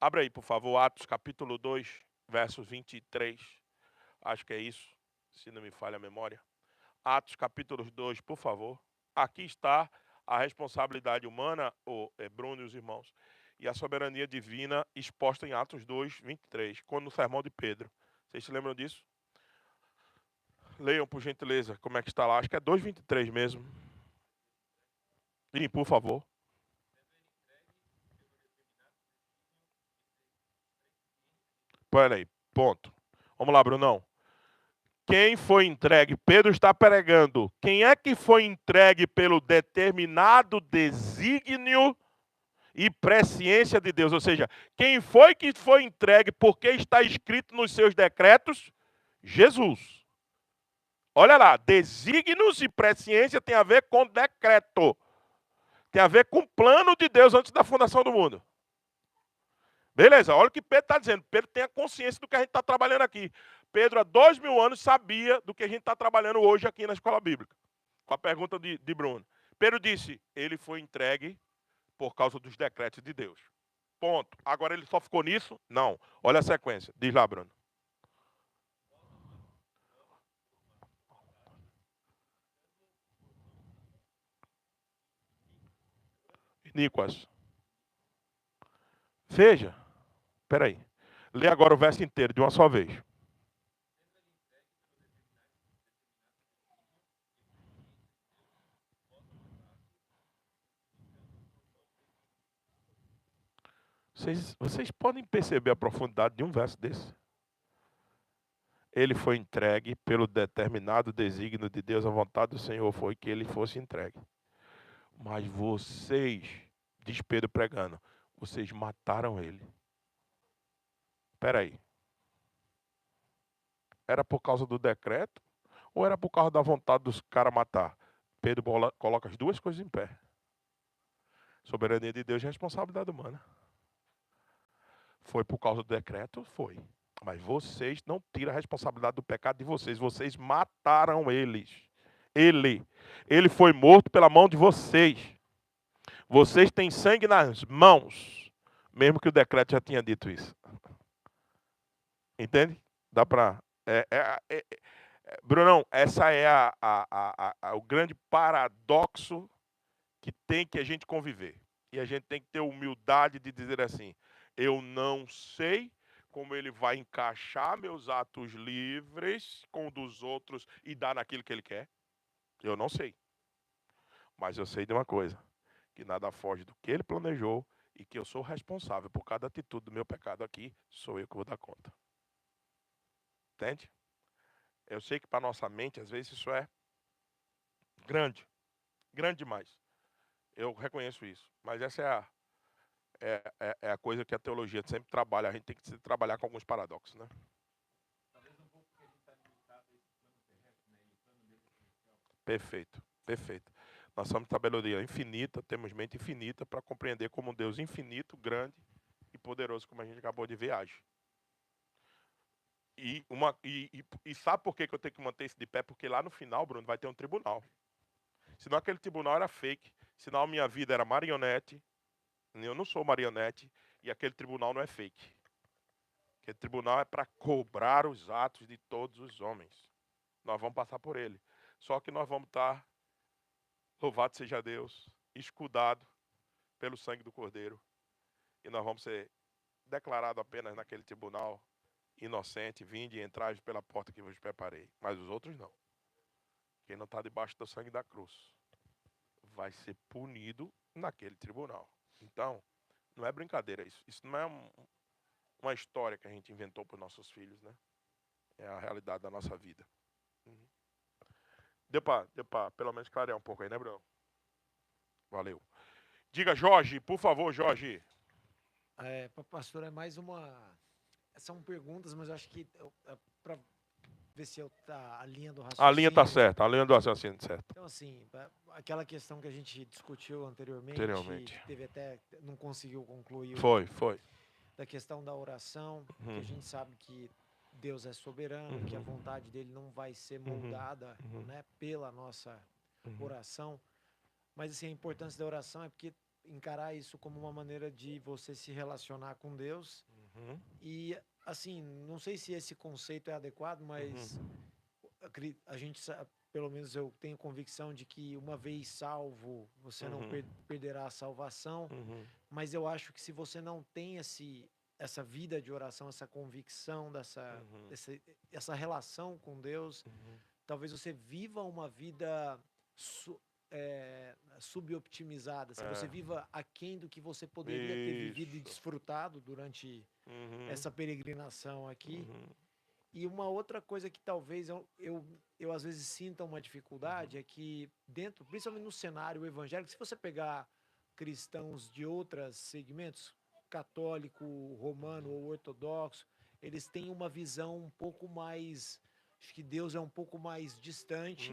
Abre aí, por favor, Atos capítulo 2, versos 23. Acho que é isso, se não me falha a memória. Atos capítulo 2, por favor. Aqui está a responsabilidade humana, Bruno e os irmãos, e a soberania divina exposta em Atos 2, 23, quando no sermão de Pedro. Vocês se lembram disso? Leiam, por gentileza, como é que está lá. Acho que é 2,23 mesmo. Sim, por favor. Olha aí, ponto. Vamos lá, Brunão. Quem foi entregue? Pedro está pregando. Quem é que foi entregue pelo determinado desígnio e presciência de Deus? Ou seja, quem foi que foi entregue porque está escrito nos seus decretos? Jesus. Olha lá, desígnios e presciência tem a ver com decreto. Tem a ver com o plano de Deus antes da fundação do mundo. Beleza, olha o que Pedro está dizendo. Pedro tem a consciência do que a gente está trabalhando aqui. Pedro, há 2000 anos, sabia do que a gente está trabalhando hoje aqui na escola bíblica. Com a pergunta de Bruno. Pedro disse, ele foi entregue por causa dos decretos de Deus. Ponto. Agora ele só ficou nisso? Não. Olha a sequência. Diz lá, Bruno. Nicolas. Veja, peraí. Lê agora o verso inteiro de uma só vez. Vocês podem perceber a profundidade de um verso desse? Ele foi entregue pelo determinado desígnio de Deus, a vontade do Senhor foi que ele fosse entregue. Mas vocês, diz Pedro pregando, vocês mataram ele. Espera aí. Era por causa do decreto ou era por causa da vontade dos caras matar? Pedro coloca as duas coisas em pé. Soberania de Deus e responsabilidade humana. Foi por causa do decreto? Foi. Mas vocês não tiram a responsabilidade do pecado de vocês. Vocês mataram eles. Ele foi morto pela mão de vocês. Vocês têm sangue nas mãos. Mesmo que o decreto já tinha dito isso. Entende? Dá para... Brunão, essa é o grande paradoxo que a gente conviver. E a gente tem que ter humildade de dizer assim, eu não sei como ele vai encaixar meus atos livres com o dos outros e dar naquilo que ele quer. Eu não sei. Mas eu sei de uma coisa, que nada foge do que ele planejou e que eu sou responsável por cada atitude do meu pecado aqui, sou eu que vou dar conta. Entende? Eu sei que para nossa mente, às vezes, isso é grande. Grande demais. Eu reconheço isso. Mas essa é a coisa que a teologia sempre trabalha. A gente tem que trabalhar com alguns paradoxos, né? Perfeito, perfeito. Nós somos sabedoria infinita, temos mente infinita para compreender como um Deus infinito, grande e poderoso, como a gente acabou de ver, age. E sabe por que eu tenho que manter isso de pé? Porque lá no final, Bruno, vai ter um tribunal. Senão aquele tribunal era fake, senão a minha vida era marionete, eu não sou marionete, e aquele tribunal não é fake. Aquele tribunal é para cobrar os atos de todos os homens. Nós vamos passar por ele. Só que nós vamos estar, louvado seja Deus, escudado pelo sangue do Cordeiro. E nós vamos ser declarados apenas naquele tribunal inocente, vinde e entrai pela porta que vos preparei. Mas os outros não. Quem não está debaixo do sangue da cruz vai ser punido naquele tribunal. Então, não é brincadeira isso. Isso não é uma história que a gente inventou para os nossos filhos, né? É a realidade da nossa vida. Uhum. Deu para pelo menos clarear um pouco aí, né, Bruno? Valeu. Diga, Jorge, por favor, Jorge. Pastor, é mais uma... São perguntas, mas eu acho que para ver se a linha do raciocínio... A linha está certa, a linha do raciocínio certa. Então, assim, aquela questão que a gente discutiu anteriormente. Teve até... Não conseguiu concluir. Foi. Da questão da oração, que a gente sabe que Deus é soberano, que a vontade dele não vai ser moldada né, pela nossa oração. Mas, assim, a importância da oração é porque encarar isso como uma maneira de você se relacionar com Deus. E, assim, não sei se esse conceito é adequado, mas a gente, pelo menos eu tenho convicção de que uma vez salvo, você não perderá a salvação. Mas eu acho que se você não tem essa vida de oração, essa convicção, essa relação com Deus, talvez você viva uma vida suboptimizada. Se você viva aquém do que você poderia ter vivido e desfrutado durante essa peregrinação aqui. E uma outra coisa que talvez eu às vezes sinta uma dificuldade é que dentro, principalmente no cenário evangélico, se você pegar cristãos de outros segmentos, católico, romano ou ortodoxo, eles têm uma visão um pouco mais... Acho que Deus é um pouco mais distante,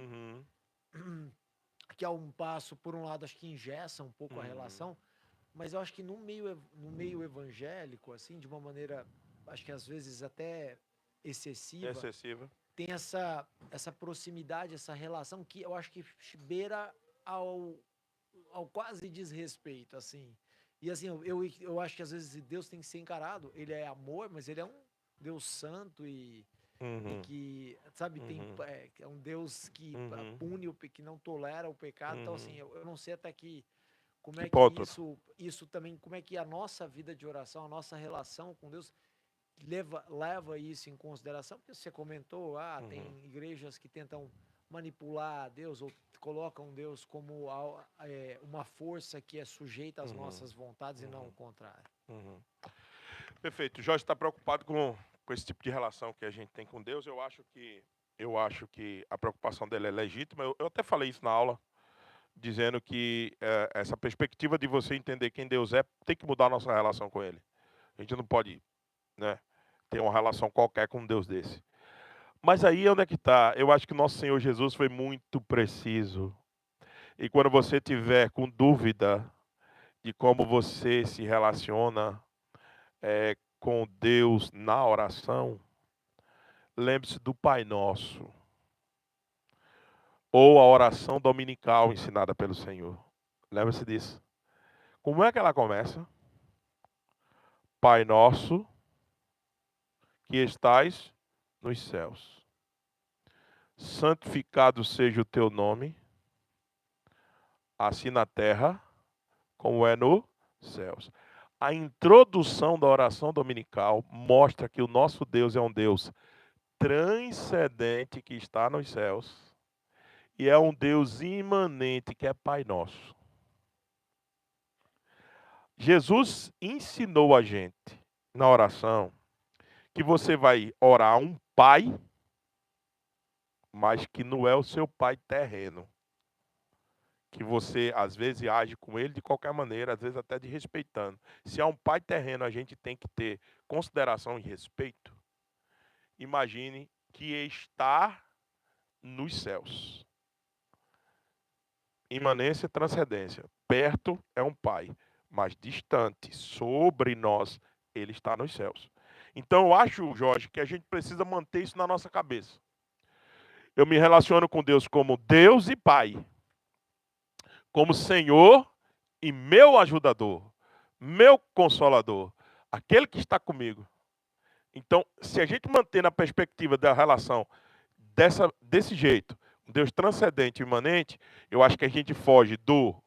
que é um passo, por um lado, acho que engessa um pouco a relação, mas eu acho que no meio evangélico, assim, de uma maneira, acho que às vezes até excessiva. Tem essa proximidade, essa relação que eu acho que beira ao quase desrespeito, assim. E assim, eu acho que às vezes Deus tem que ser encarado, ele é amor, mas ele é um Deus santo e que, sabe, é um Deus que pune, que não tolera o pecado. Então, assim, eu não sei até que como é que ponto. isso também, como é que a nossa vida de oração, a nossa relação com Deus leva isso em consideração? Porque você comentou, tem igrejas que tentam manipular Deus ou colocam Deus como uma força que é sujeita às nossas vontades e não o contrário. Perfeito. O Jorge está preocupado com esse tipo de relação que a gente tem com Deus. Eu acho que a preocupação dele é legítima. Eu até falei isso na aula, dizendo que essa perspectiva de você entender quem Deus é tem que mudar a nossa relação com Ele. A gente não pode, né, ter uma relação qualquer com um Deus desse. Mas aí onde é que está? Eu acho que nosso Senhor Jesus foi muito preciso. E quando você tiver com dúvida de como você se relaciona com Deus na oração, lembre-se do Pai Nosso. Ou a oração dominical ensinada pelo Senhor. Lembre-se disso. Como é que ela começa? Pai Nosso, que estais nos céus. Santificado seja o teu nome, assim na terra, como é nos céus. A introdução da oração dominical mostra que o nosso Deus é um Deus transcendente que está nos céus e é um Deus imanente que é Pai Nosso. Jesus ensinou a gente na oração que você vai orar um pai, mas que não é o seu pai terreno. Que você, às vezes, age com ele de qualquer maneira, às vezes até desrespeitando. Se é um pai terreno, a gente tem que ter consideração e respeito. Imagine que está nos céus. Imanência e transcendência. Perto é um pai, mas distante, sobre nós, ele está nos céus. Então, eu acho, Jorge, que a gente precisa manter isso na nossa cabeça. Eu me relaciono com Deus como Deus e Pai, como Senhor e meu ajudador, meu consolador, aquele que está comigo. Então, se a gente manter na perspectiva da relação desse jeito, um Deus transcendente e imanente, eu acho que a gente foge do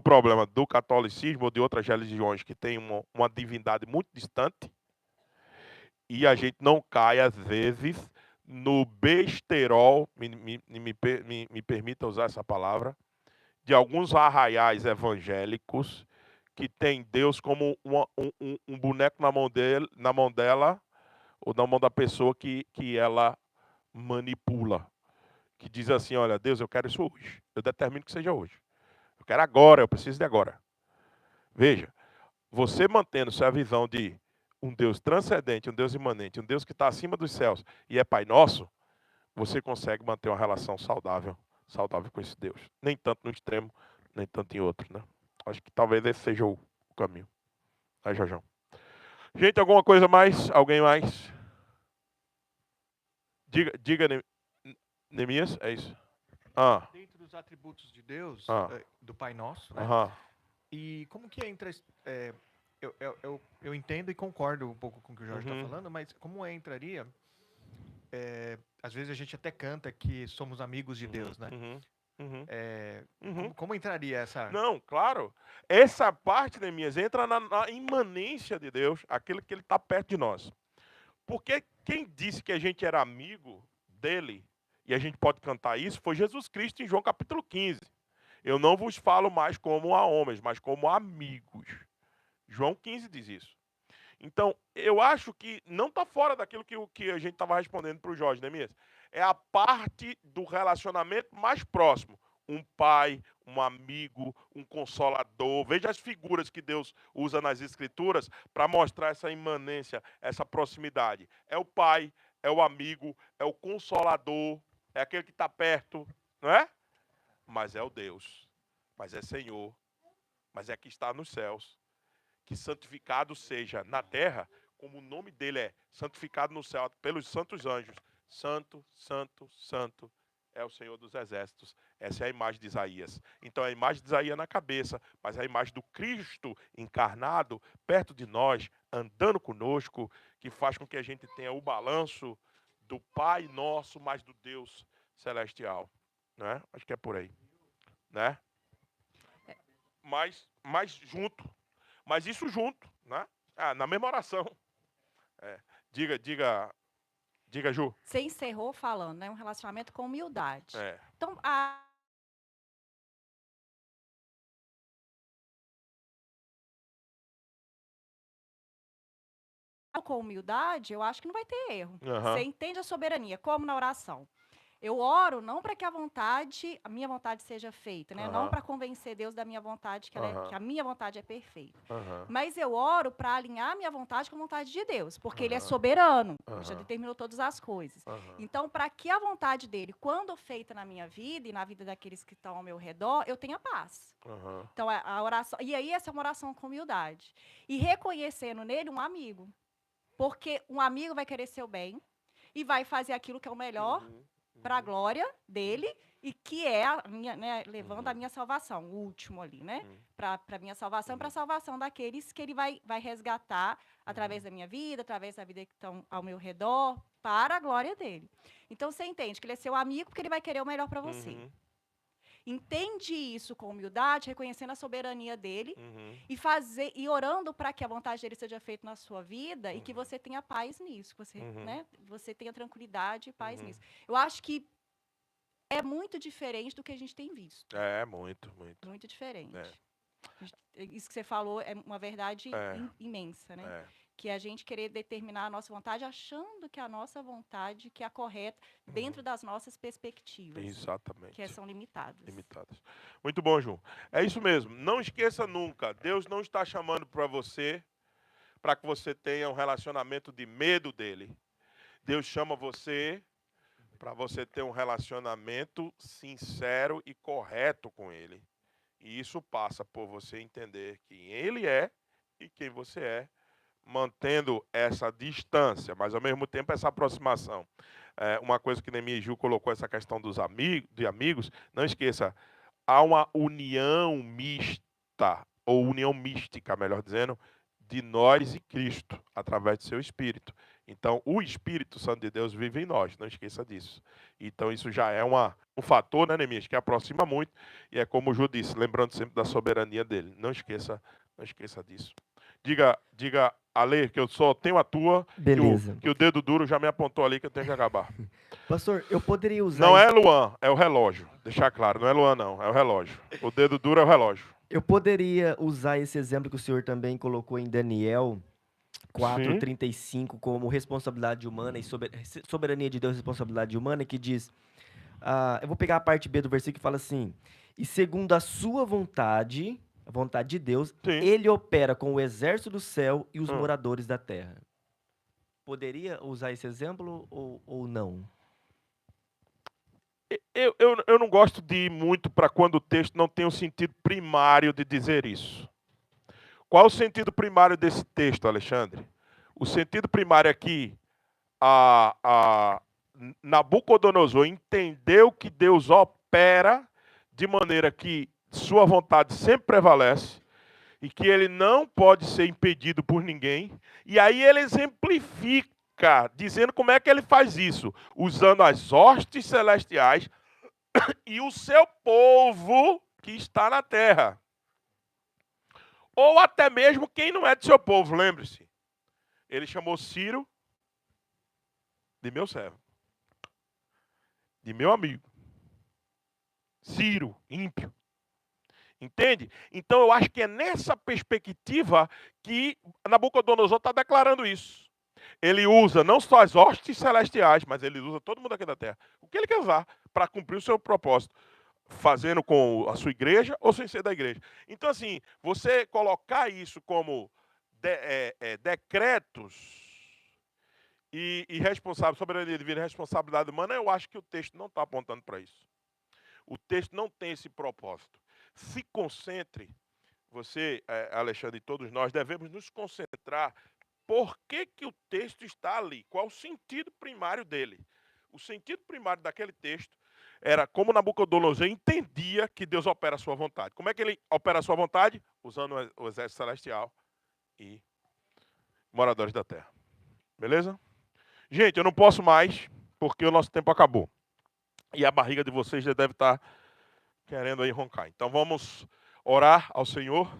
problema do catolicismo ou de outras religiões que têm uma divindade muito distante, e a gente não cai, às vezes, no besterol, me permita usar essa palavra, de alguns arraiais evangélicos que tem Deus como um boneco na mão dela, ou na mão da pessoa que ela manipula. Que diz assim, olha, Deus, eu quero isso hoje. Eu determino que seja hoje. Eu quero agora, eu preciso de agora. Veja, você mantendo sua visão de um Deus transcendente, um Deus imanente, um Deus que está acima dos céus e é Pai Nosso, você consegue manter uma relação saudável com esse Deus. Nem tanto no extremo, nem tanto em outro, né? Acho que talvez esse seja o caminho. Aí, Jajão. Gente, alguma coisa mais? Alguém mais? Diga Neemias, é isso? Dentro dos atributos de Deus, Ah. do Pai Nosso, né? E como que entra... eu entendo e concordo um pouco com o que o Jorge está falando, mas como entraria... às vezes a gente até canta que somos amigos de Deus, né? Como entraria essa... Não, claro. Essa parte, Neemias, entra na imanência de Deus, aquilo que ele está perto de nós. Porque quem disse que a gente era amigo dele, e a gente pode cantar isso, foi Jesus Cristo em João capítulo 15. Eu não vos falo mais como a homens, mas como amigos. João 15 diz isso. Então, eu acho que não está fora daquilo que a gente estava respondendo para o Jorge, né, Mias? É a parte do relacionamento mais próximo. Um pai, um amigo, um consolador. Veja as figuras que Deus usa nas Escrituras para mostrar essa imanência, essa proximidade. É o pai, é o amigo, é o consolador, é aquele que está perto, não é? Mas é o Deus, mas é Senhor, mas é que está nos céus. Que santificado seja na terra, como o nome dele é santificado no céu pelos santos anjos. Santo, santo, santo é o Senhor dos exércitos. Essa é a imagem de Isaías. Então, a imagem de Isaías na cabeça, mas a imagem do Cristo encarnado perto de nós, andando conosco, que faz com que a gente tenha o balanço do Pai nosso, mas do Deus celestial. Né? Acho que é por aí. Né? mais junto. Mas isso junto, né? Na mesma oração. Diga, Ju. Você encerrou falando, né? Um relacionamento com humildade. Então, com humildade, eu acho que não vai ter erro. Você entende a soberania, como na oração. Eu oro não para que a minha vontade seja feita, né? Não para convencer Deus da minha vontade, que a minha vontade é perfeita. Mas eu oro para alinhar a minha vontade com a vontade de Deus, porque Ele é soberano, Ele já determinou todas as coisas. Então, para que a vontade dele, quando feita na minha vida e na vida daqueles que estão ao meu redor, eu tenha paz. Então, a oração. E aí, essa é uma oração com humildade. E reconhecendo nele um amigo. Porque um amigo vai querer seu bem e vai fazer aquilo que é o melhor para a glória dele e que é a minha, né, levando a minha salvação, o último ali, né? Para a minha salvação e para a salvação daqueles que ele vai resgatar através da minha vida, através da vida que estão ao meu redor, para a glória dele. Então, você entende que ele é seu amigo porque ele vai querer o melhor para você. Entende isso com humildade, reconhecendo a soberania dele e orando para que a vontade dele seja feita na sua vida e que você tenha paz nisso, né, você tenha tranquilidade e paz nisso. Eu acho que é muito diferente do que a gente tem visto. Muito. Muito diferente. Isso que você falou é uma verdade imensa, né? Que a gente querer determinar a nossa vontade achando que a nossa vontade que é a correta dentro das nossas perspectivas. Exatamente. Que são limitadas. Muito bom, Ju. É isso mesmo. Não esqueça nunca, Deus não está chamando para você para que você tenha um relacionamento de medo dele. Deus chama você para você ter um relacionamento sincero e correto com ele. E isso passa por você entender quem ele é e quem você é, mantendo essa distância, mas ao mesmo tempo essa aproximação. Uma coisa que Neemias e Ju colocou, essa questão de amigos, não esqueça, há uma união mista, ou união mística, melhor dizendo, de nós e Cristo, através do seu Espírito. Então, o Espírito Santo de Deus vive em nós, não esqueça disso. Então, isso já é um fator, né, Neemias, que aproxima muito, e é como o Ju disse, lembrando sempre da soberania dele. Não esqueça disso. Diga, Ale, que eu só tenho a tua. Beleza. Que o dedo duro já me apontou ali que eu tenho que acabar. Pastor, eu poderia usar... Não é Luan, é o relógio. Deixar claro, não é Luan não, é o relógio. O dedo duro é o relógio. Eu poderia usar esse exemplo que o senhor também colocou em Daniel 4:35 como responsabilidade humana e soberania de Deus, responsabilidade humana, que diz... eu vou pegar a parte B do versículo que fala assim: e segundo a sua vontade... a vontade de Deus, ele opera com o exército do céu e os moradores da terra. Poderia usar esse exemplo ou não? Eu não gosto de ir muito para quando o texto não tem o sentido primário de dizer isso. Qual o sentido primário desse texto, Alexandre? O sentido primário é que Nabucodonosor entendeu que Deus opera de maneira que sua vontade sempre prevalece e que ele não pode ser impedido por ninguém. E aí ele exemplifica, dizendo como é que ele faz isso, usando as hostes celestiais e o seu povo que está na terra. Ou até mesmo quem não é de seu povo, lembre-se. Ele chamou Ciro de meu servo, de meu amigo. Ciro, ímpio. Entende? Então eu acho que é nessa perspectiva que Nabucodonosor está declarando isso. Ele usa não só as hostes celestiais, mas ele usa todo mundo aqui da terra. O que ele quer usar para cumprir o seu propósito? Fazendo com a sua igreja ou sem ser da igreja. Então, assim, você colocar isso como decretos e soberania divina e responsabilidade humana, eu acho que o texto não está apontando para isso. O texto não tem esse propósito. Se concentre, você, Alexandre, e todos nós, devemos nos concentrar por que o texto está ali, qual o sentido primário dele. O sentido primário daquele texto era como Nabucodonosor entendia que Deus opera a sua vontade. Como é que ele opera a sua vontade? Usando o exército celestial e moradores da terra. Beleza? Gente, eu não posso mais, porque o nosso tempo acabou. E a barriga de vocês já deve estar querendo aí roncar. Então vamos orar ao Senhor,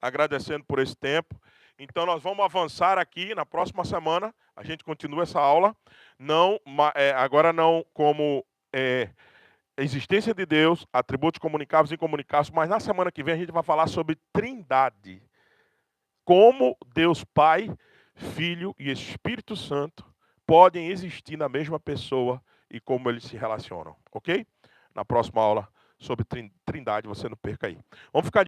agradecendo por esse tempo. Então, nós vamos avançar aqui na próxima semana. A gente continua essa aula. Agora não como existência de Deus, atributos comunicáveis e incomunicáveis, mas na semana que vem a gente vai falar sobre Trindade. Como Deus Pai, Filho e Espírito Santo podem existir na mesma pessoa e como eles se relacionam, ok? Na próxima aula sobre Trindade, você não perca aí. Vamos ficar